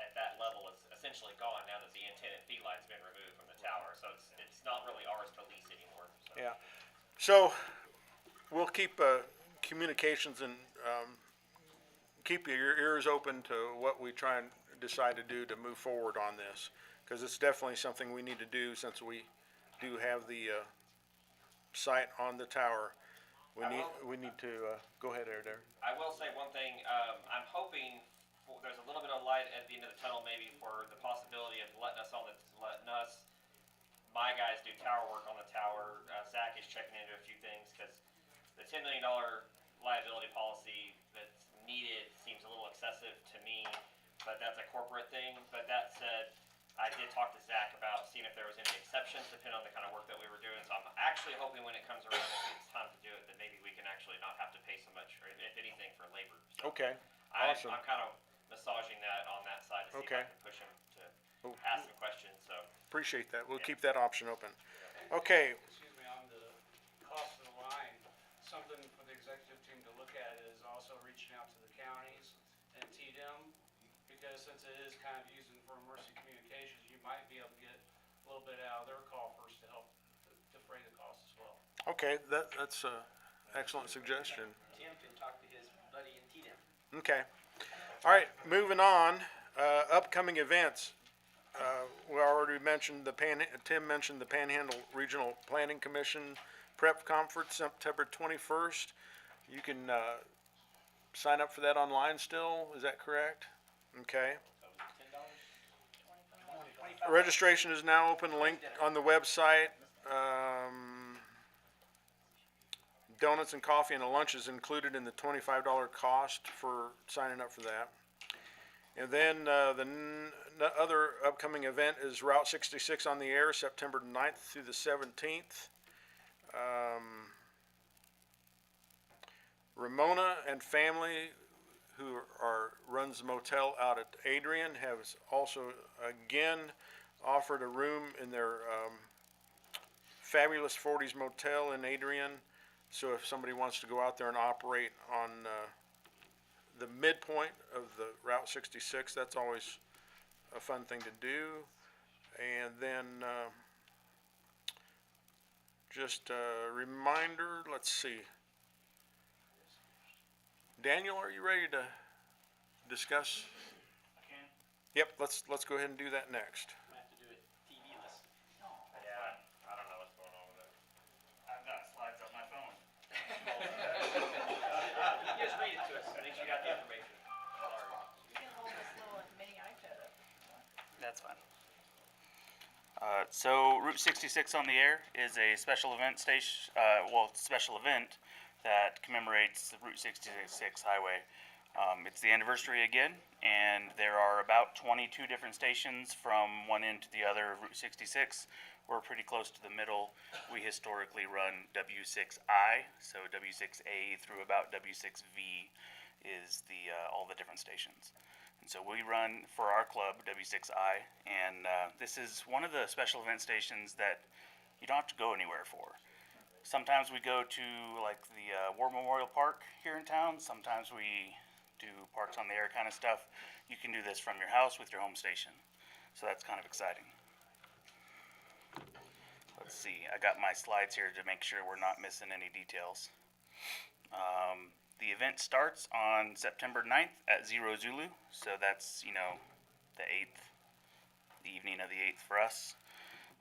at that level is essentially gone now that the antenna and feed line's been removed from the tower. So it's not really ours to lease anymore. So. Yeah, so we'll keep communications and keep your ears open to what we try and decide to do to move forward on this, because it's definitely something we need to do since we do have the site on the tower. We need to go ahead there. I will say one thing. I'm hoping there's a little bit of light at the end of the tunnel, maybe for the possibility of letting us. My guys do tower work on the tower. Zach is checking into a few things because the $10 million liability policy that's needed seems a little excessive to me, but that's a corporate thing. But that said, I did talk to Zach about seeing if there was any exceptions depending on the kind of work that we were doing. So I'm actually hoping when it comes around, if it's time to do it, that maybe we can actually not have to pay so much, or if anything, for labor. So Okay, awesome. I'm kind of massaging that on that side to see Okay. if I can push him to ask some questions. So Appreciate that. We'll keep that option open. Okay, Excuse me, on the cost of the line, something for the executive team to look at is also reaching out to the counties and TDM, because since it is kind of using for emergency communications, you might be able to get a little bit out of their coffers to help defray the cost as well. okay, that's a excellent suggestion. Tim can talk to his buddy in TDM. Okay. All right, moving on, upcoming events. We already mentioned Tim mentioned the Panhandle Regional Planning Commission Prep Conference, September 21st. You can sign up for that online still, is that correct? Okay. Registration is now open, linked on the website. Donuts and coffee and a lunch is included in the $25 cost for signing up for that. And then the other upcoming event is Route 66 on the Air, September 9th through the 17th. Ramona and family, who runs the motel out at Adrian, has also again offered a room in their fabulous 40s motel in Adrian. So if somebody wants to go out there and operate on the midpoint of the Route 66, that's always a fun thing to do. And then just a reminder, let's see. Daniel, are you ready to discuss? I can. Yep, let's go ahead and do that next. I have to do it TV-less. yeah, I don't know what's going on with it. I've got slides on my phone. You just read it to us. I think you got the information. You can hold this little mini iPad up. That's fine. So Route 66 on the Air is a special event special event that commemorates the Route 66 highway. It's the anniversary again, and there are about 22 different stations from one end to the other of Route 66. We're pretty close to the middle. We historically run W6I, so W6A through about W6V is the all the different stations. And so we run for our club W6I, and this is one of the special event stations that you don't have to go anywhere for. Sometimes we go to like the War Memorial Park here in town. Sometimes we do parks on the air kind of stuff. You can do this from your house with your home station. So that's kind of exciting. Let's see, I got my slides here to make sure we're not missing any details. The event starts on September 9th at 0 Zulu. So that's, you know, the 8th, the evening of the 8th for us.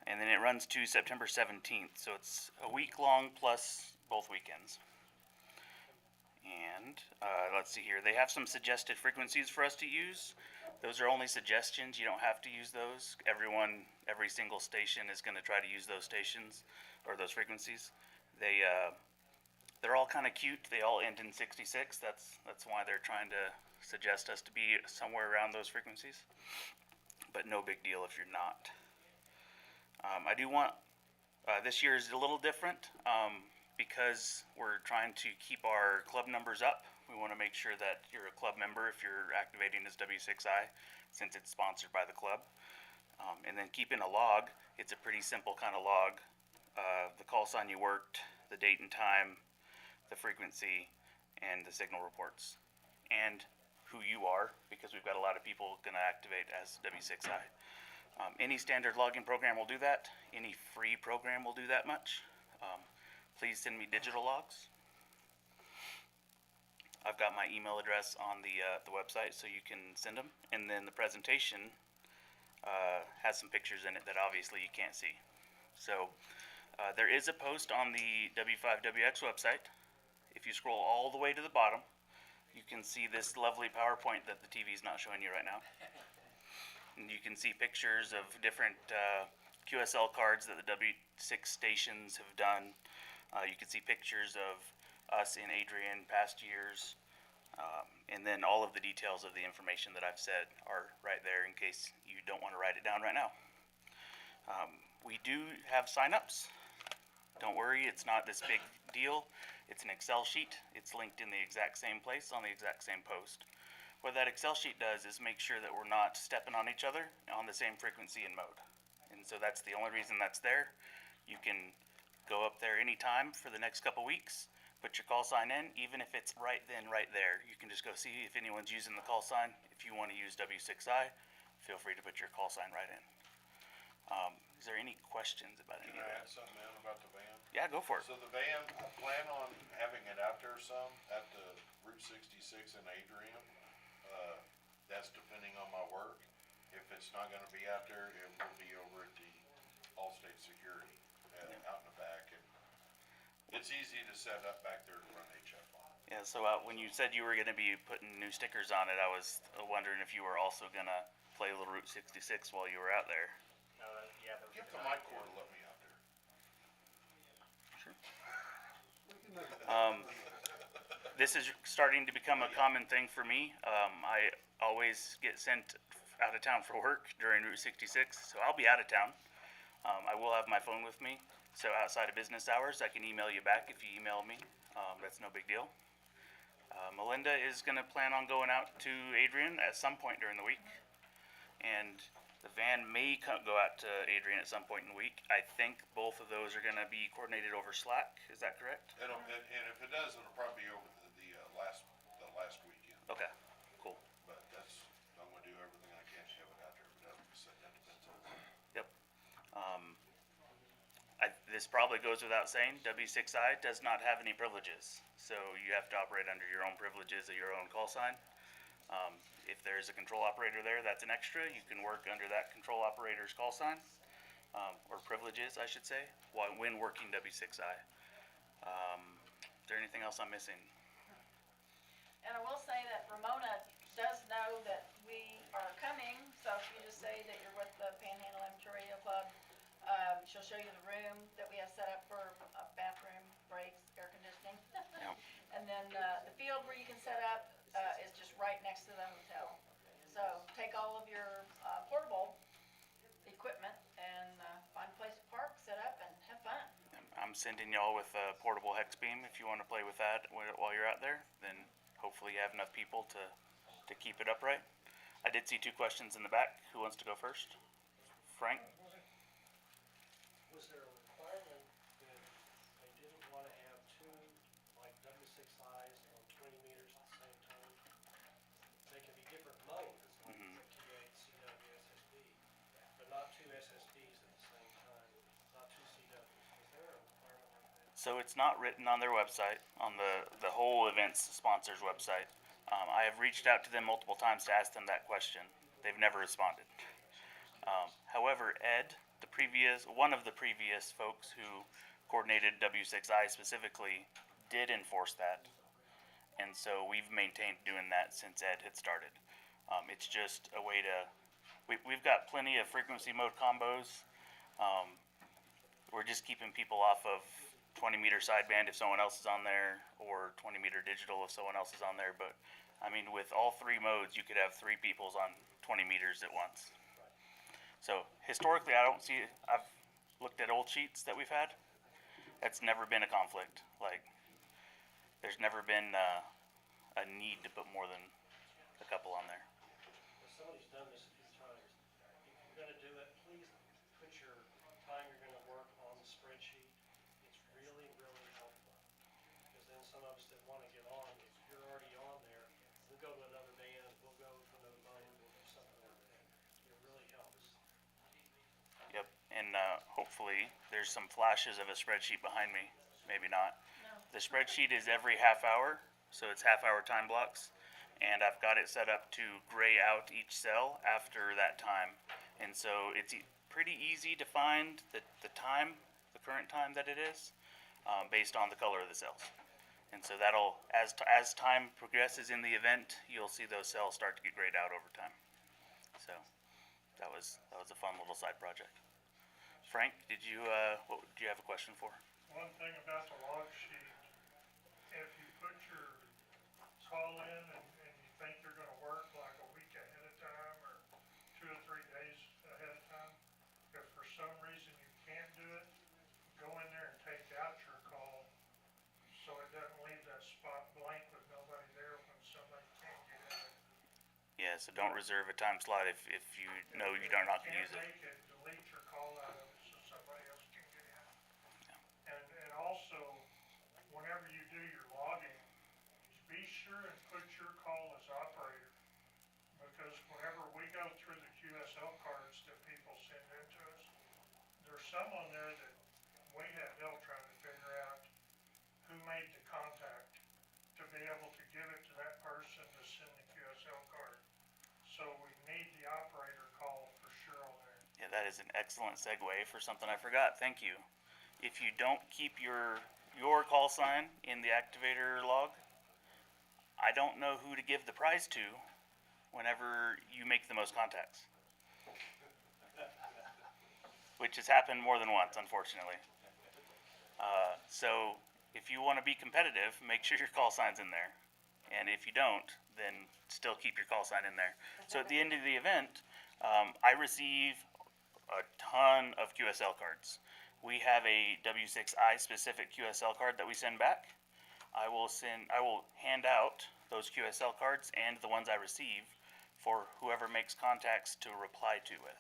And then it runs to September 17th. So it's a week long plus both weekends. And let's see here. They have some suggested frequencies for us to use. Those are only suggestions. You don't have to use those. Every single station is going to try to use those stations or those frequencies. They're all kind of cute. They all end in 66. That's why they're trying to suggest us to be somewhere around those frequencies. But no big deal if you're not. I do want this year is a little different. Because we're trying to keep our club numbers up. We want to make sure that you're a club member if you're activating as W6I, since it's sponsored by the club. And then keeping a log. It's a pretty simple kind of log. The call sign you worked, the date and time, the frequency, and the signal reports. And who you are, because we've got a lot of people going to activate as W6I. Any standard logging program will do that. Any free program will do that much. Please send me digital logs. I've got my email address on the website, so you can send them. And then the presentation has some pictures in it that obviously you can't see. So there is a post on the W5WX website. If you scroll all the way to the bottom, you can see this lovely PowerPoint that the TV is not showing you right now. And you can see pictures of different QSL cards that the W6 stations have done. You can see pictures of us in Adrian past years, and then all of the details of the information that I've said are right there in case you don't want to write it down right now. We do have signups. Don't worry, it's not this big deal. It's an Excel sheet. It's linked in the exact same place on the exact same post. What that Excel sheet does is make sure that we're not stepping on each other on the same frequency and mode. And so that's the only reason that's there. You can go up there anytime for the next couple weeks, put your call sign in, even if it's right then, right there. You can just go see if anyone's using the call sign. If you want to use W6I, feel free to put your call sign right in. Is there any questions about any Can of I that? add something in about the van? Yeah, go for it. So the van, I plan on having it out there some at the Route 66 in Adrian. That's depending on my work. If it's not gonna be out there, it will be over at the Allstate Security, out in the back. And it's easy to set up back there to run HF on. Yeah, so when you said you were going to be putting new stickers on it, I was wondering if you were also going to play a little Route 66 while you were out there. Get the mic cord to let me out there. This is starting to become a common thing for me. I always get sent out of town for work during Route 66, so I'll be out of town. I will have my phone with me, so outside of business hours, I can email you back if you email me. That's no big deal. Melinda is going to plan on going out to Adrian at some point during the week, and the van may go out to Adrian at some point in the week. I think both of those are going to be coordinated over Slack. Is that correct? And if it does, it'll probably be over the last weekend. Okay, cool. But I'm gonna do everything I can to have it out there, but that depends on. Yep. This probably goes without saying, W6I does not have any privileges. So you have to operate under your own privileges of your own call sign. If there's a control operator there, that's an extra. You can work under that control operator's call sign, or privileges, I should say, when working W6I. Is there anything else I'm missing? And I will say that Ramona does know that we are coming, so if you just say that you're with the Panhandle Amateur Radio Club, she'll show you the room that we have set up for bathroom breaks, air conditioning. Yep. And then, the field where you can set up, is just sending y'all with a portable hex beam if you want to play with that while you're out there. Then hopefully you have enough people to keep it upright. I did see 2 questions in the back. Who wants to go first? Frank? Was there a requirement that they didn't wanna have 2, like W6Is on 20 meters at the same time? They can be different modes, like Mhm. T8, CW, SSD, but not 2 SSDs at the same time, not 2 CWs. Was there a requirement like that? So it's not written on their website, on the whole events sponsors website. I have reached out to them multiple times to ask them that question. They've never responded. However, Ed, one of the previous folks who coordinated W6I specifically, did enforce that. And so we've maintained doing that since Ed had started. It's just a way to, we've got plenty of frequency mode combos. We're just keeping people off of 20-meter sideband if someone else is on there, or 20-meter digital if someone else is on there. But I mean, with all 3 modes, you could have 3 peoples on 20 meters at once. So historically, I've looked at old sheets that we've had. That's never been a conflict. Like, there's never been a need to put more than a couple on there. If somebody's done this a few times, if you're gonna do it, please put your time you're gonna work on the spreadsheet. It's really, really helpful. Because then some of us that wanna get on, if you're already on there, we'll go to another band, we'll go to another mode, we'll do something like that. It really helps. Yep, and hopefully there's some flashes of a spreadsheet behind me. Maybe not. The spreadsheet is every half hour, so it's half-hour time blocks. And I've got it set up to gray out each cell after that time. And so it's pretty easy to find the current time that it is, based on the color of the cells. And so that'll, as time progresses in the event, you'll see those cells start to get grayed out over time. So that was a fun little side project. Frank, do you have a question for? One thing about the log sheet, if you put your call in and you think you're gonna work like a week ahead of time or 2 or 3 days ahead of time, if for some reason you can't do it, go in there and take out your call so it doesn't leave that spot blank with nobody there when somebody can't get in it. Yeah, so don't reserve a time slot if you know you're not gonna use it. Can't make it, delete your call out of it so somebody else can get in. And also, whenever you do your logging, be sure and put your call as operator. Because whenever we go through the QSL cards that people send in to us, there's some on there that we had help trying to figure out who made the contact to be able to give it to that person to send the QSL card. So we need the operator call for sure on there. Yeah, that is an excellent segue for something I forgot. Thank you. If you don't keep your call sign in the activator log, I don't know who to give the prize to whenever you make the most contacts. Which has happened more than once, unfortunately. So if you want to be competitive, make sure your call sign's in there. And if you don't, then still keep your call sign in there. So at the end of the event, I receive a ton of QSL cards. We have a W6I specific QSL card that we send back. I will hand out those QSL cards and the ones I receive for whoever makes contacts to reply to with.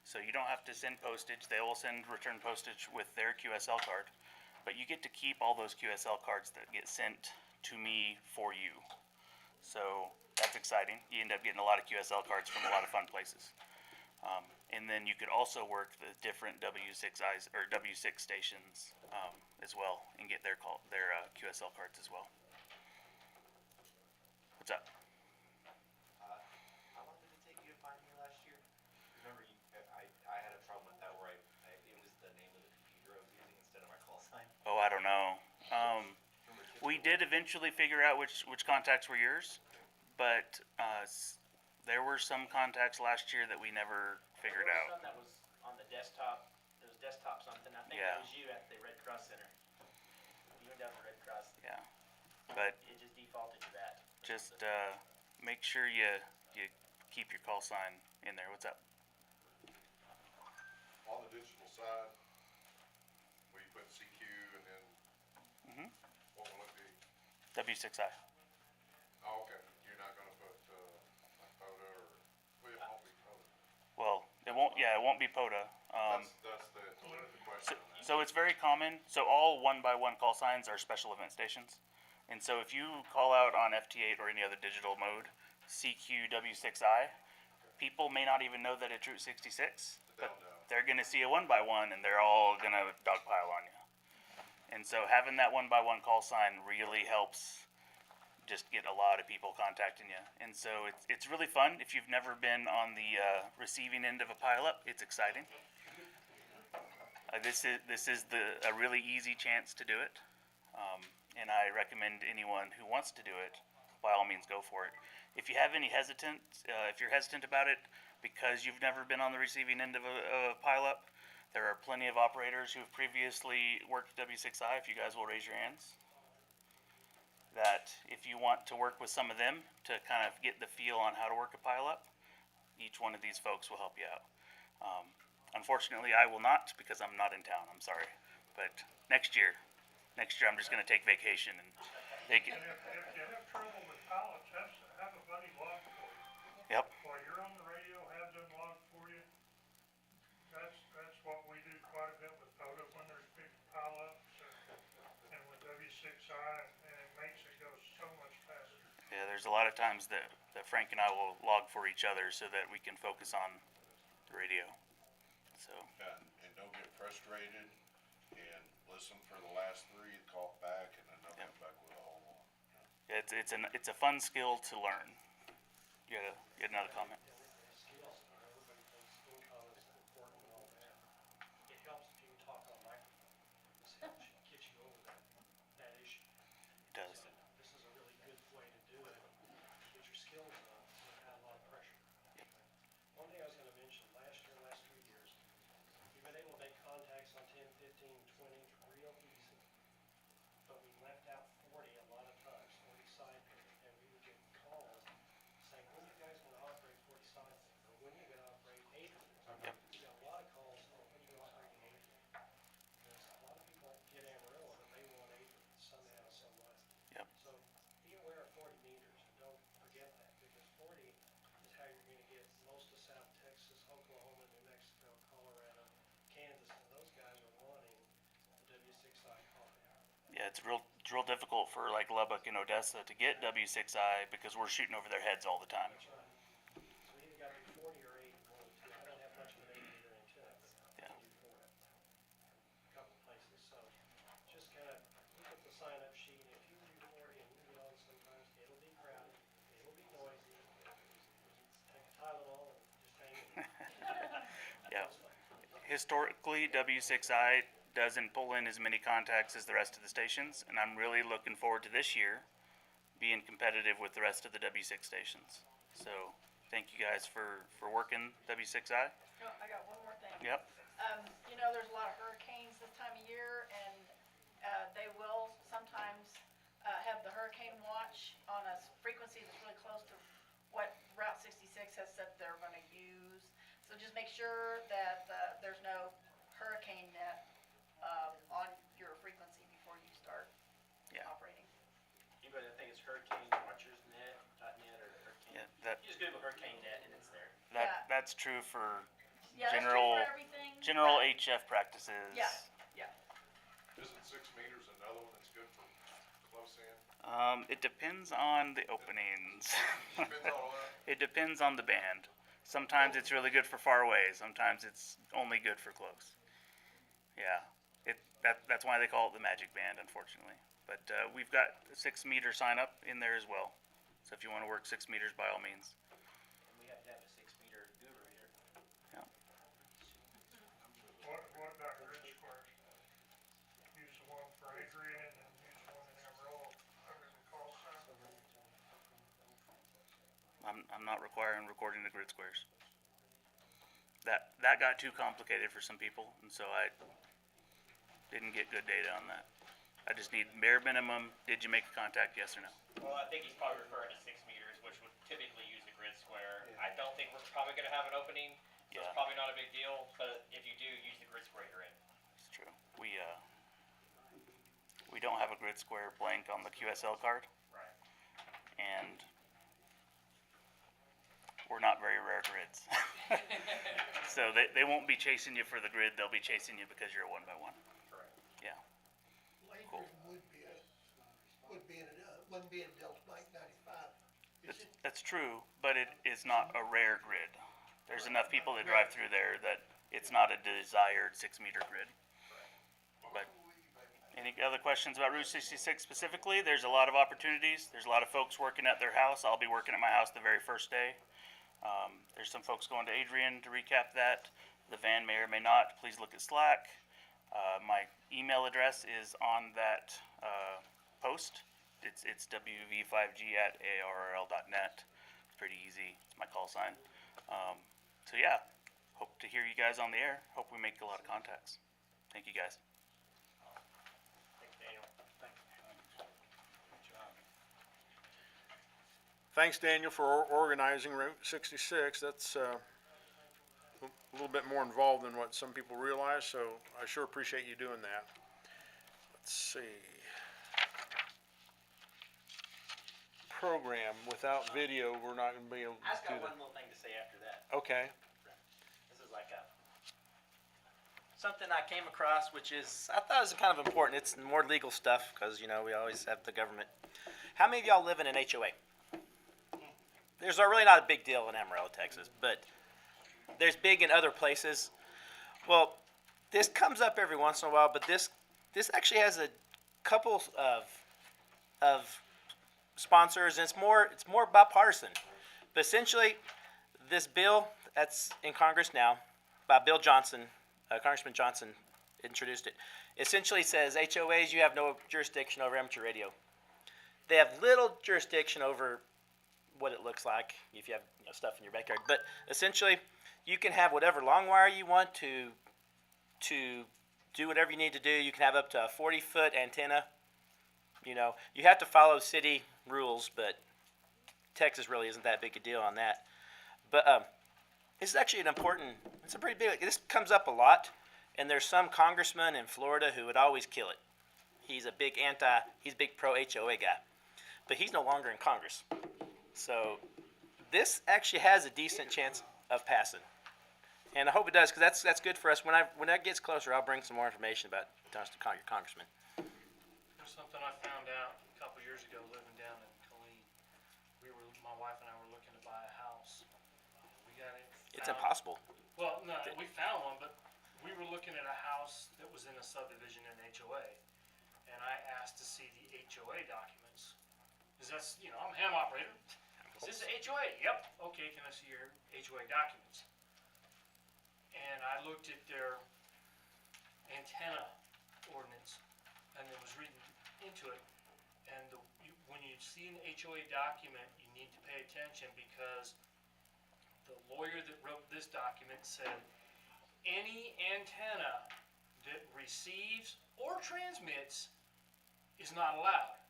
So you don't have to send postage. They will send return postage with their QSL card. But you get to keep all those QSL cards that get sent to me for you. So that's exciting. You end up getting a lot of QSL cards from a lot of fun places. And then you could also work the different W6Is or W6 stations as well and get their QSL cards as well. What's up? How long did it take you to find me last year? Remember, I had a problem with that where it was the name of the computer I was using instead of my call sign. Oh, I don't know. We did eventually figure out which contacts were yours, but there were some contacts last year that we never figured There was out. some that was on the desktop. There was desktop something. I think Yeah. it was you at the Red Cross Center. You went down to Red Cross. Yeah, but It just defaulted to that. just make sure you keep your call sign in there. What's up? On the digital side, we put CQ What will it be? W6I. Oh, okay, you're not gonna put, like POTA or, well, it won't be POTA. Well, it won't be POTA. That's the question. So it's very common. So all 1x1 call signs are special event stations. And so if you call out on FT8 or any other digital mode, CQW6I, people may not even know that it's Route 66, but they're going to see a 1x1 and they're all going to dogpile on you. And so having that 1x1 call sign really helps just get a lot of people contacting you. And so it's really fun. If you've never been on the receiving end of a pileup, it's exciting. This is a really easy chance to do it. And I recommend anyone who wants to do it, by all means, go for it. If you have any if you're hesitant about it because you've never been on the receiving end of a pileup, there are plenty of operators who have previously worked W6I, if you guys will raise your hands. That if you want to work with some of them to kind of get the feel on how to work a pileup, each one of these folks will help you out. Unfortunately, I will not because I'm not in town. I'm sorry. But next year I'm just going to take vacation and take it. And if you have trouble with pilots, have a buddy log for you. Yep. While you're on the radio, have them log for you. That's what we do quite a bit with POTA when there's big pileups and with W6I, and it makes it go so much faster. Yeah, there's a lot of times that Frank and I will log for each other so that we can focus on the radio. So. And don't get frustrated and listen for the last three, call back, and then they'll come back with a whole one. It's a fun skill to learn. You had another comment? Skills, everybody thinks income is important and all that. It helps if you can talk on microphone. This helps you, get you over that issue. It does. So this is a really good way to do it, get your skills up, without a lot of pressure. One thing I was gonna mention, last 2 years, we've been able to make contacts on 10, 15, 20 real easy. But we left out 40 a lot of times, 40 side pay, and we would get calls saying, when you guys gonna operate 40 side pay, or when you gonna operate 80? Yep. We got a lot of calls, oh, when you gonna operate 80? Because a lot of people get Amarillo, but they want 80 somehow, some way. Yep. So be aware of 40 meters, and don't forget that, because 40 is how you're gonna get most of South Texas, Oklahoma, New Mexico, Colorado, Kansas, and those guys are wanting the W6I call. Yeah, it's real difficult for like Lubbock and Odessa to get W6I because we're shooting over their heads all the time. That's right. So we either got to be 40 or 80, one of the two. I don't have much of an 80 meter antenna, but I can do 40. A couple places, so just kind of look at the sign-up sheet. If you do 40 and you get on sometimes, it'll be crowded, it'll be noisy. Take a Tylenol and just hang in. Yeah. Historically, W6I doesn't pull in as many contacts as the rest of the stations, and I'm really looking forward to this year being competitive with the rest of the W6 stations. So thank you guys for working W6I. Oh, I got one more thing. Yep. You know, there's a lot of hurricanes this time of year, and they will sometimes have the hurricane watch on a frequency that's really close to what Route 66 has said they're going to use. So just make sure that there's no hurricane net on your frequency before you start Yeah. operating. Anybody that thinks hurricanewatchersnet.net or hurricane, Yeah, that you just Google hurricane net and it's there. Yeah. that's true for Yeah, that's true general for everything. general but- HF practices. Yeah, yeah. Isn't 6 meters another one that's good for close in? It depends on the openings. Depends on what? It depends on the band. Sometimes it's really good for far away. Sometimes it's only good for close. Yeah, that's why they call it the magic band, unfortunately. But we've got a 6 meter sign up in there as well. So if you want to work 6 meters, by all means. And we have to have a 6 meter guru reader. Yeah. What about grid squares? Use the one for Adrian and use one in Amarillo under the call sign. I'm not requiring recording the grid squares. That got too complicated for some people, and so I didn't get good data on that. I just need bare minimum. Did you make a contact? Yes or no? Well, I think he's probably referring to 6 meters, which would typically use the grid square. I don't think we're probably gonna have an opening, so Yeah. it's probably not a big deal, but if you do, use the grid square you're in. It's true. We don't have a grid square blank on the QSL card. Right. And we're not very rare grids. So they won't be chasing you for the grid, they'll be chasing you because you're a 1x1. Correct. Yeah. Lakers wouldn't be in a Delta Bike 95. That's true, but it is not a rare grid. There's enough people that drive through there that it's not a desired 6-meter grid. But any other questions about Route 66 specifically? There's a lot of opportunities. There's a lot of folks working at their house. I'll be working at my house the very first day. There's some folks going to Adrian to recap that. The van may or may not. Please look at Slack. My email address is on that post. It's wv5g@aarl.net. It's pretty easy. It's my call sign. So yeah, hope to hear you guys on the air. Hope we make a lot of contacts. Thank you guys. Thanks, Daniel. Thanks, Daniel, for organizing Route 66. That's a little bit more involved than what some people realize, so I sure appreciate you doing that. Let's see. Program without video, we're not going to be able I just to do got that. one little thing to say after that. Okay. This is like something I came across, which is, I thought it was kind of important. It's more legal stuff, because, you know, we always have the government. How many of y'all live in an HOA? There's really not a big deal in Amarillo, Texas, but there's big in other places. Well, this comes up every once in a while, but this actually has a couple of sponsors, and it's more bipartisan. But essentially, this bill that's in Congress now by Bill Johnson, Congressman Johnson introduced it. Essentially says HOAs, you have no jurisdiction over amateur radio. They have little jurisdiction over what it looks like if you have stuff in your backyard. But essentially, you can have whatever long wire you want to do whatever you need to do. You can have up to a 40-foot antenna. You know, you have to follow city rules, but Texas really isn't that big a deal on that. But this is actually it's a pretty big, this comes up a lot, and there's some congressman in Florida who would always kill it. He's a big pro HOA guy, but he's no longer in Congress. So this actually has a decent chance of passing, and I hope it does, because that's good for us. When that gets closer, I'll bring some more information about your congressman. There's something I found out a couple years ago living down in Killeen. My wife and I were looking to buy a house. We got it. It's impossible. Well, no, we found one, but we were looking at a house that was in a subdivision in HOA. And I asked to see the HOA documents. Because that's, I'm a ham operator. Is this a HOA? Yep. Okay, can I see your HOA documents? And I looked at their antenna ordinance, and it was written into it. And when you see an HOA document, you need to pay attention, because the lawyer that wrote this document said any antenna that receives or transmits is not allowed.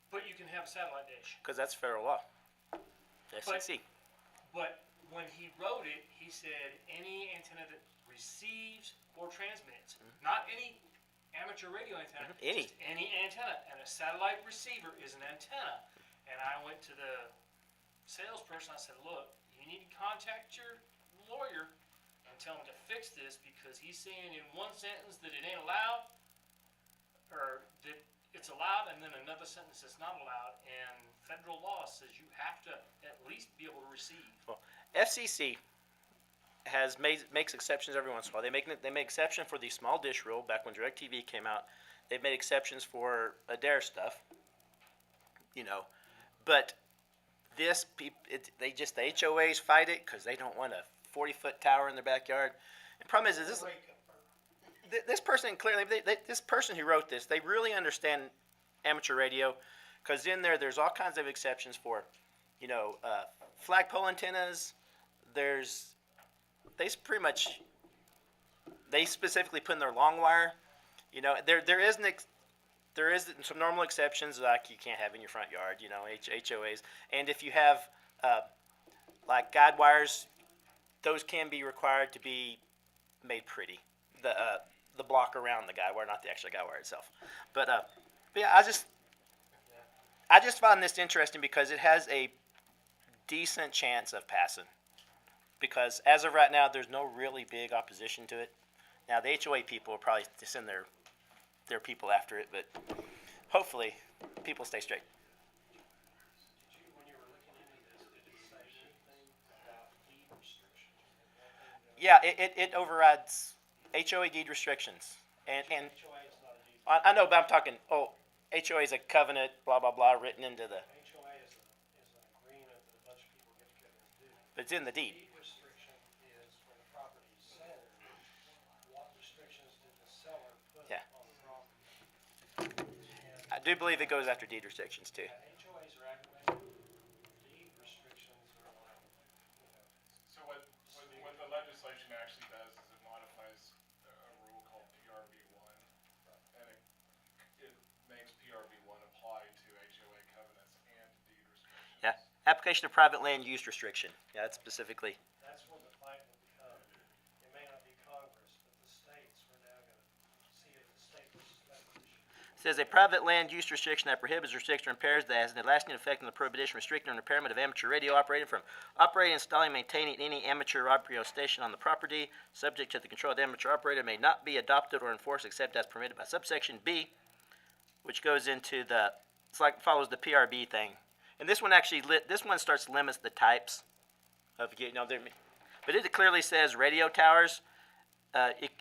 But you can have a satellite dish. Because that's federal law. FCC. But when he wrote it, he said any antenna that receives or transmits, not any amateur radio antenna, just any antenna. And a satellite receiver is an antenna. And I went to the salesperson, I said, look, you need to contact your lawyer and tell him to fix this, because he's saying in one sentence that it ain't allowed, or that it's allowed, and then another sentence that's not allowed, and federal law says you have to at least be able to receive. Well, FCC makes exceptions every once in a while. They make exception for the small dish rule back when DirecTV came out. They've made exceptions for Adair stuff, but the HOAs fight it because they don't want a 40-foot tower in their backyard. The problem is this person clearly, this person who wrote this, they really understand amateur radio, because in there's all kinds of exceptions for, flagpole antennas. They specifically put in their long wire. There is some normal exceptions, like you can't have in your front yard, HOAs. And if you have like guide wires, those can be required to be made pretty. the block around the guy wire, not the actual guy wire itself. But yeah, I just found this interesting because it has a decent chance of passing. Because as of right now, there's no really big opposition to it. Now the HOA people will probably send their people after it, but hopefully people stay straight. Did you, when you were looking into this, did it say anything about deed restrictions? Yeah, it overrides HOA deed restrictions. And HOA is not a deed. I know, but I'm talking, HOA is a covenant, blah, blah, blah, written into the, HOA is an agreement that a bunch of people get together and do. but it's in the deed. Deed restriction is when the property is sold, what restrictions did the seller put Yeah. on the property? And I do believe it goes after deed restrictions too. HOAs are aggravated, deed restrictions are like, So what the legislation actually does is it modifies a rule called PRB one, and it makes PRB one apply to HOA covenants and deed restrictions. Yeah, application of private land use restriction. Yeah, that's specifically. that's when the fight will become. It may not be Congress, but the states, we're now gonna see if the state versus federal issue. Says a private land use restriction that prohibits, restricts, or impairs that has a lasting effect on the prohibition, restricting, or impairment of amateur radio operating from operating, installing, maintaining any amateur radio station on the property, subject to the control of the amateur operator, may not be adopted or enforced except as permitted by subsection B, which goes into the, it's like follows the PRB thing. And this one actually, this one starts limits the types of, but it clearly says radio towers,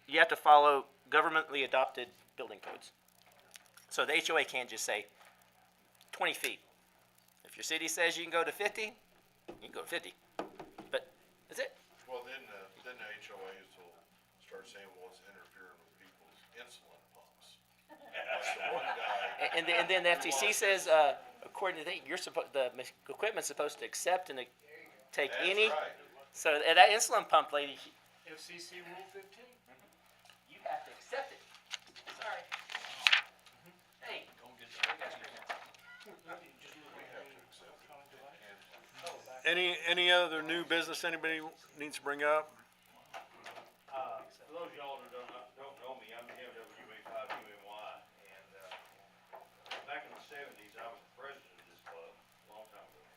you have to follow governmentally adopted building codes. So the HOA can't just say 20 feet. If your city says you can go to 50, you can go to 50. But that's it. Well, then the HOAs will start saying, well, it's interfering with people's insulin pumps. That's the one guy. And then the FTC says, according to the, the equipment's supposed to accept and take That's any. right. So that insulin pump lady, FCC Rule 15. you have to accept it. Sorry. Hey. Any other new business anybody needs to bring up? For those of y'all that don't know me, I'm Jim WA5UMY, and, back in the '70s, I was the president of this club, a long time ago.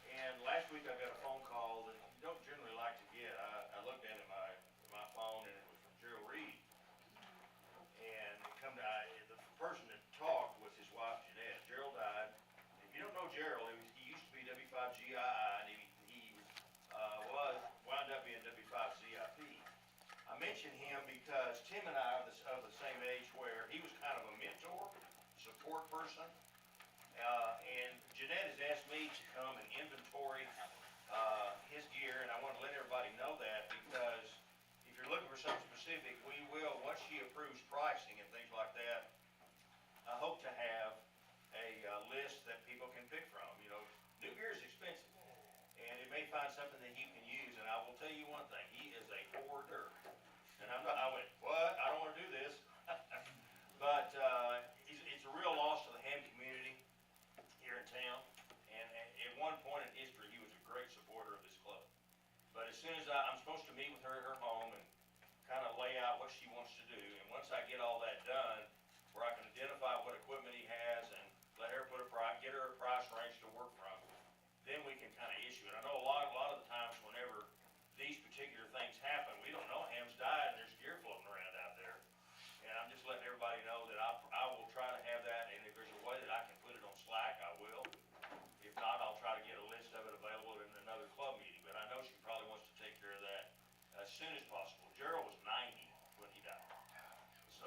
And last week I got a phone call that you don't generally like to get. I looked at it my phone, and it was from Gerald Reed. And the person that talked was his wife Jeanette. Gerald died. If you don't know Gerald, he used to be W5GII, and he wound up being W5ZIP. I mention him because Tim and I are of the same age where he was kind of a mentor, support person. And Jeanette has asked me to come and inventory his gear, and I want to let everybody know that because if you're looking for something specific, we will, once she approves pricing and things like that, I hope to have a list that people can pick from. You know, new gear is expensive, and it may find something that you can use, and I will tell you one thing, he is a hoarder. And I went, what? I don't want to do this. But it's a real loss to the ham community here in town. And at one point in history, he was a great supporter of this club. But as soon as I'm supposed to meet with her at her home and kind of lay out what she wants to do, and once I get all that done, where I can identify what equipment he has and let her get her a price range to work from, then we can kind of issue it. I know a lot of the times whenever these particular things happen, we don't know Ham's died and there's gear floating around out there. And I'm just letting everybody know that I will try to have that, and if there's a way that I can put it on Slack, I will. If not, I'll try to get a list of it available in another club meeting, but I know she probably wants to take care of that as soon as possible. Gerald was 90 when he died. So,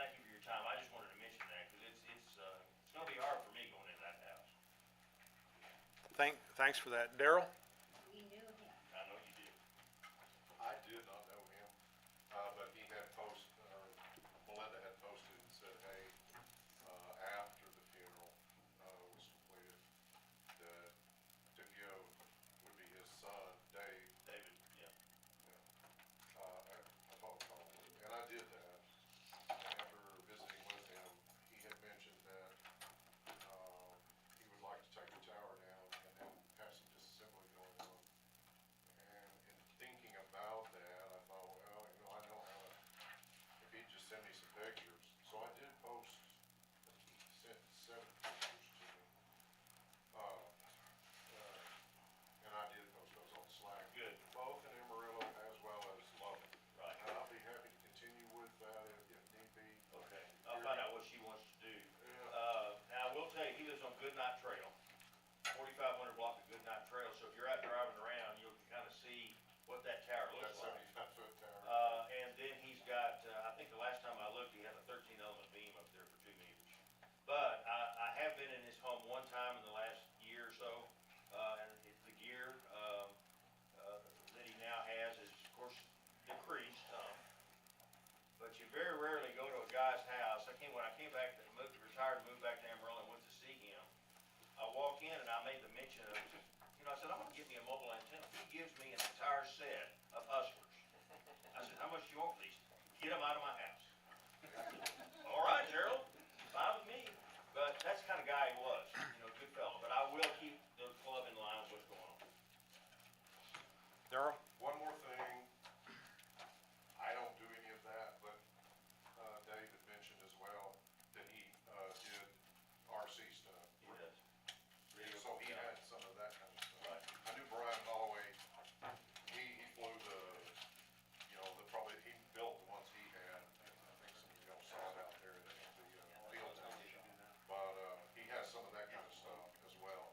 thank you for your time. I just wanted to mention that, because it's gonna be hard for me going in that house. Thanks for that. Daryl? I know you did. I did not know him, but he had Melinda had posted and said, hey, after the funeral, was completed, that DeVio would be his son, David. Yeah. I thought, and I did that. After visiting with him, he had mentioned that, he would like to take the tower down and then have some disassembly going walk in and I made the mention of, you know, I said, I'm gonna get me a mobile antenna. He gives me an entire set of Hustlers. I said, how much do you want for these? Get them out of my house. All right, Gerald, fine with me. But that's the kind of guy he was, you know, good fellow. But I will keep the club in line with what's going on. Darrell? One more thing, I don't do any of that, but, Dave had mentioned as well that he, did RC stuff. He does. So he had some of that kind of stuff. Right. I knew Brian Holloway, he flew the, you know, he built the ones he had, and I think some of y'all saw it out there at the, field town. But, he has some of that kind of stuff as well.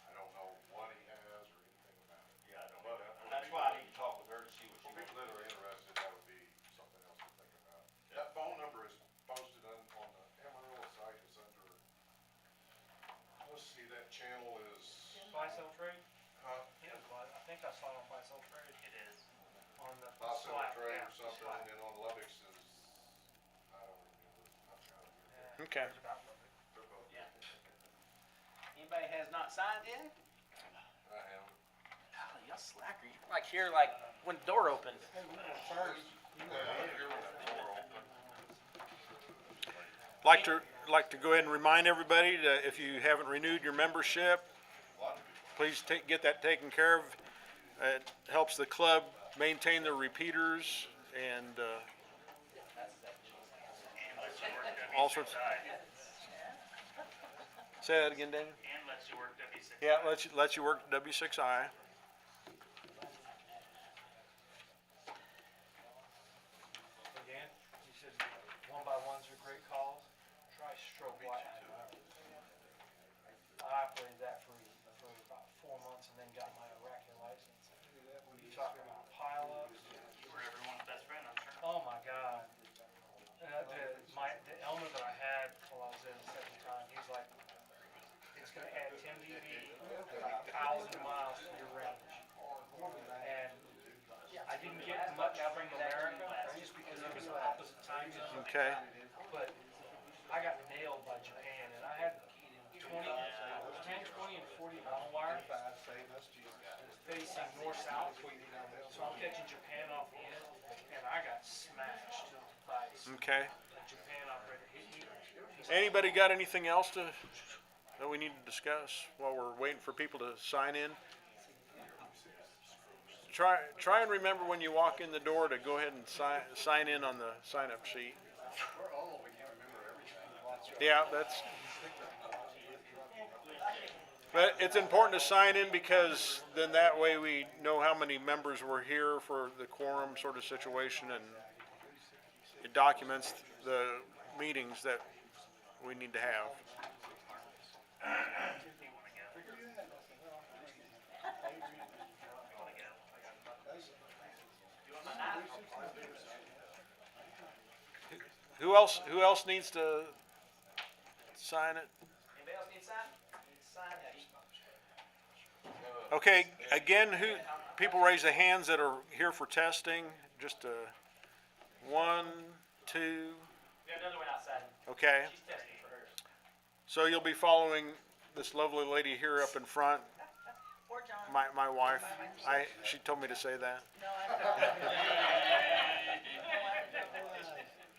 I don't know what he has or anything about it. Yeah, I don't But know. That's why I need to talk with her to see what for she people that are interested, that would be something else to think about. That phone number is posted on the Amarillo site, is under, let's see, that channel is, Buy, sell, trade? huh? Yeah, I think I saw it on buy, sell, trade. It is. On the Buy, sell, Slack, trade yeah, or something, Slack. and then on Lubbock's is, I don't remember, I've got it here. Yeah, Okay. it's about Lubbock. They're both. Anybody has not signed in? I have. Golly, y'all slacker. You're like here, like when the door opened. Like to go ahead and remind everybody that if you haven't renewed your membership, please get that taken care of. It helps the club maintain their repeaters and, all sorts. Say that again, David? And lets you work W6. Yeah, lets you work W6I. Again, you said one by ones are great calls. Try stroke light. I operated that for about 4 months and then got my Iraqi license. You talk about pileups. You were everyone's best friend, I'm sure. Oh my God. The Elmer that I had while I was there the second time, he's like, it's gonna add 10 dB, about 1,000 miles to your range. And I didn't get much from America, just because it was opposite time zone. Okay. But I got nailed by Japan, and I had 10, 20, and 40 mile wire facing north-south. So I'm catching Japan off the end, and I got smashed by Okay. Japan operator. Anybody got anything else that we need to discuss while we're waiting for people to sign in? Try and remember when you walk in the door to go ahead and sign in on the sign-up sheet. Yeah, but it's important to sign in because then that way we know how many members were here for the quorum sort of situation, and it documents the meetings that we need to have. Who else needs to sign it? Anybody else need to sign? Sign it. Okay, again, people raise their hands that are here for testing, just 1, 2, We have another one outside. okay. She's testing for hers. So you'll be following this lovely lady here up in front, Or John. my wife. She told me to say that. No, I don't.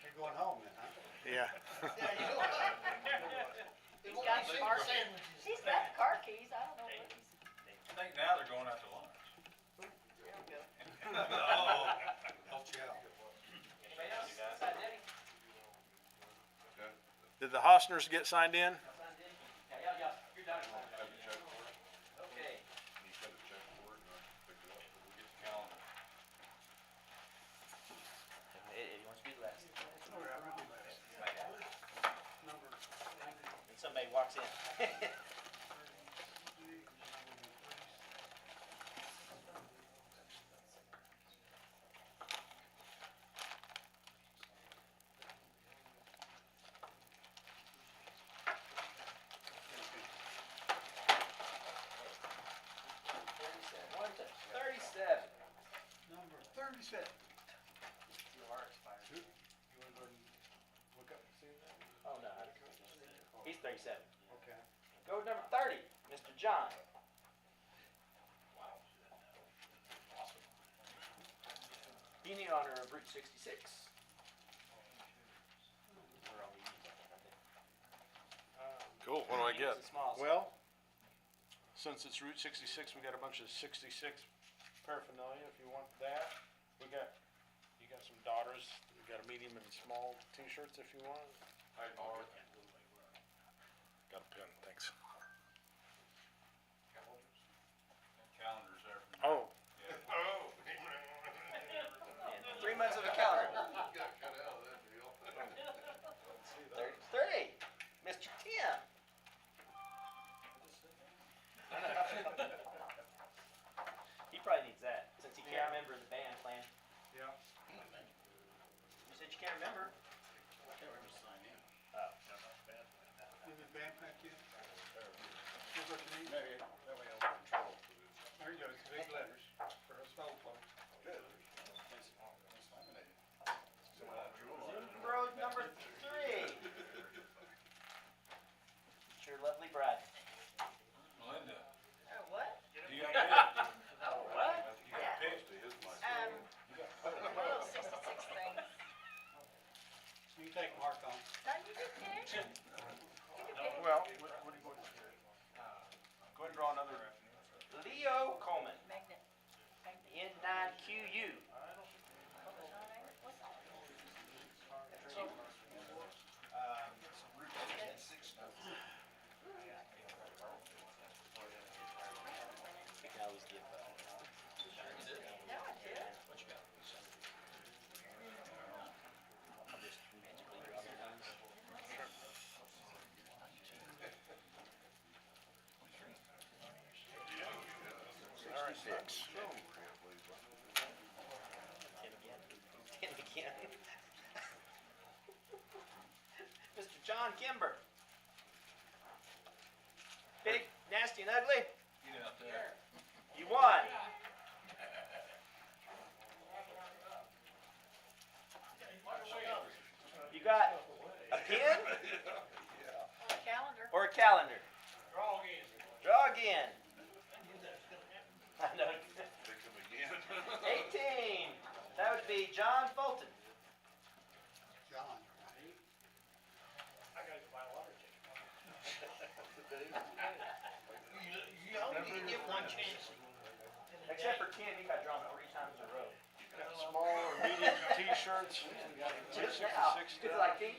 You're going home then, huh? Yeah. He's got the car keys. She's got the car keys. I don't know what he's. I think now they're going out to lunch. Oh, help you out. Anybody else? Sign Debbie? Did the Hosners get signed in? Signed in? Yeah, you're done. Have you checked for it? Okay. You said to check for it, and I picked it up, but we'll get the calendar. Eddie wants to be last. And somebody walks in. One to 37. Number 37. You are expired. You wanna go and look up and see that? Oh, no. He's 37. Okay. Go to number 30, Mr. Mr. John. Being in honor of Route 66. Cool, what do I get? Smiles. Well, since it's Route 66, we got a bunch of 66 paraphernalia, if you want that. You got some daughters, we got a medium and small t-shirts if you want. Got a pen, thanks. Calendars there for me. Oh, And 3 months of a calendar. 33, Mr. Tim. He probably needs that, since he can't remember the band plan. yeah. You said you can't remember. Oh. Is it band pack yet? Here's what you need. That way I'll control. There you go, it's big letters for a spell plug. Zoom Road number 3. It's your lovely bride. Melinda, Oh, what? you got it? What? Yeah. Pitch to his mic. One of those 66 things. You take Mark on. No, you can pick. You can pick. Well, what are you going to do? Go ahead and draw another. Leo Coleman, Magnet. N9QU. What's that? We can always give, No, I did. I'll just magically draw their names. Tim again. Tim again. Mr. John Kimber. Big, nasty, and ugly. Get out there. You won. You got a pen On the calendar. or a calendar? Draw again. Draw again. I know. Pick him again. 18. That would be John Fulton. John. I gotta go buy a lottery ticket. You only get one chance. Except for Tim, he got drawn 3 times in a row. Small or medium t-shirts, Just now. 66 It's like he.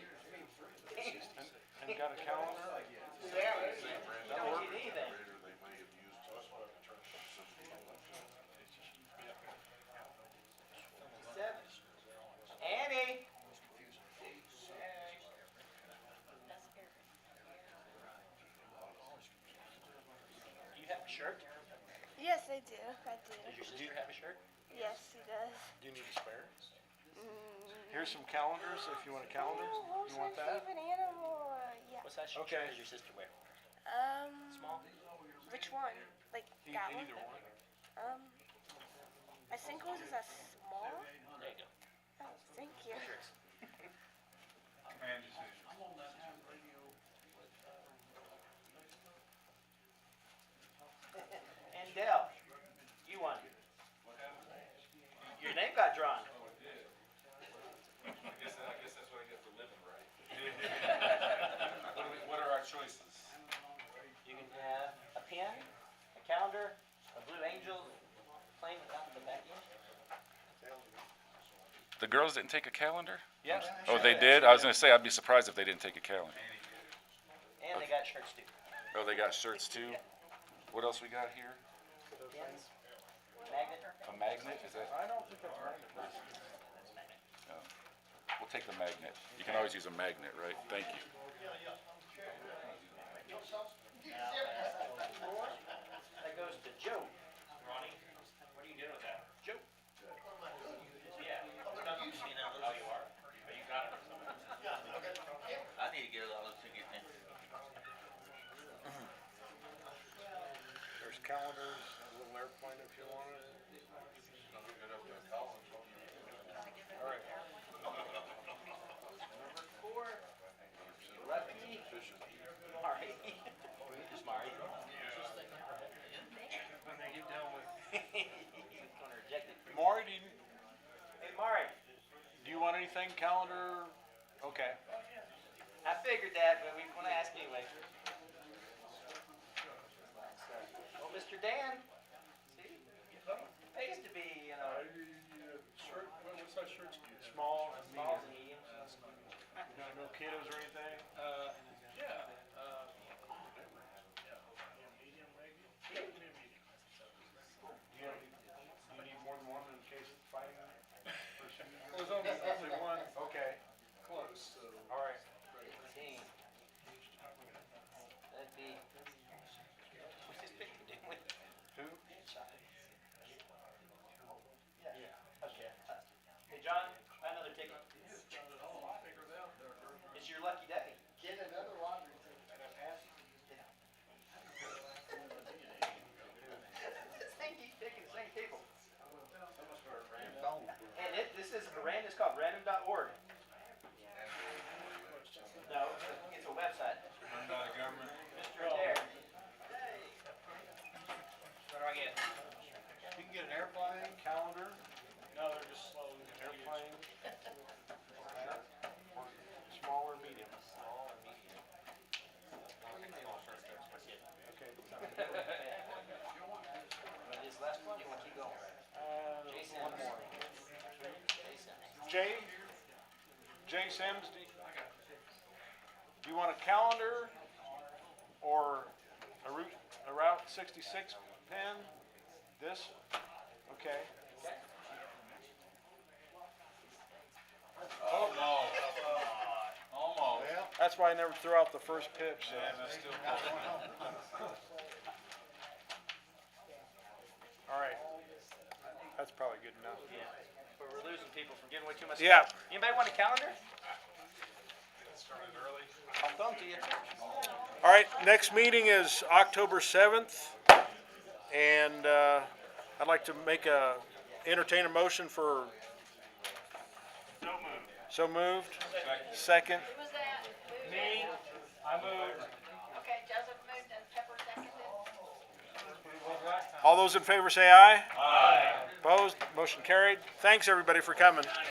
and got a calendar. You don't get anything. They may have used Seven. Annie. Do you have a shirt? Yes, I do. I do. Does your sister have a shirt? Yes, he does. Do you need a spare? Here's some calendars, if you want a calendar. Who's You want my that? favorite animal? Yeah. What size shirt Okay. does your sister wear? Small. Which one? Like that one? Either one. I think hers is a small. There you go. Oh, thank you. Command decision. And Dell, you won. Your name got drawn. I guess that's what I get for living right. What are our choices? You can have a pen, a calendar, a blue angel, plain without the back end. The girls didn't take a calendar? Yeah. Oh, they did? I was gonna say, I'd be surprised if they didn't take a calendar. And they got shirts too. Oh, they got shirts too? What else we got here? Pens, magnet. A magnet, is that? I don't think that's right. Oh. We'll take the magnet. You can always use a magnet, right? Thank you. That goes to Joe. Ronnie, what are you doing with that? Joe. Yeah. Oh, you are? Oh, you got it. I need to get a lot of those tickets in. There's calendars, a little airplane if you want it. All right. Number 4, Lucky Mari. Just Mari. on anything, calendar? Okay. I figured that, but we want to ask anyway. Well, Mr. Dan, see, pays to be, Shirt, what's that shirt? Small and small medium. and medium. No kiddos or anything? Yeah, Medium maybe? Medium. Do you need more than one in case of fighting? Well, there's only one. Okay. Close, so. All right. 15. That'd be, what's this picture doing? Who? Yeah. Okay. Hey, John, buy another ticket. It's your lucky day. Get another lottery ticket. This thing keeps picking the same people. And this is it's called random.org. No, it's a website. Run by the government. Mr. Adair. What do I get? You can get an airplane, calendar, no, they're just slow. airplane. Small or medium? Okay. This last one, you want to keep going? Jason. One more. Jason. Jay Sims, do you want a calendar or a Route 66 pen? This? Okay. Almost. That's why I never threw out the first pitch, so. Yeah, that's still. All right. That's probably good enough. Yeah. But we're losing people from giving away too much Yeah. stuff. Anybody want a calendar? Started early. I'll throw them to you. All right, next meeting is October 7th. And I'd like to entertain a motion for. So moved. Second. Who was that? Moved. Me, I moved. Okay, Joseph moved and Pepper seconded. All those in favor say aye. Aye. Opposed? Motion carried. Thanks, everybody, for coming.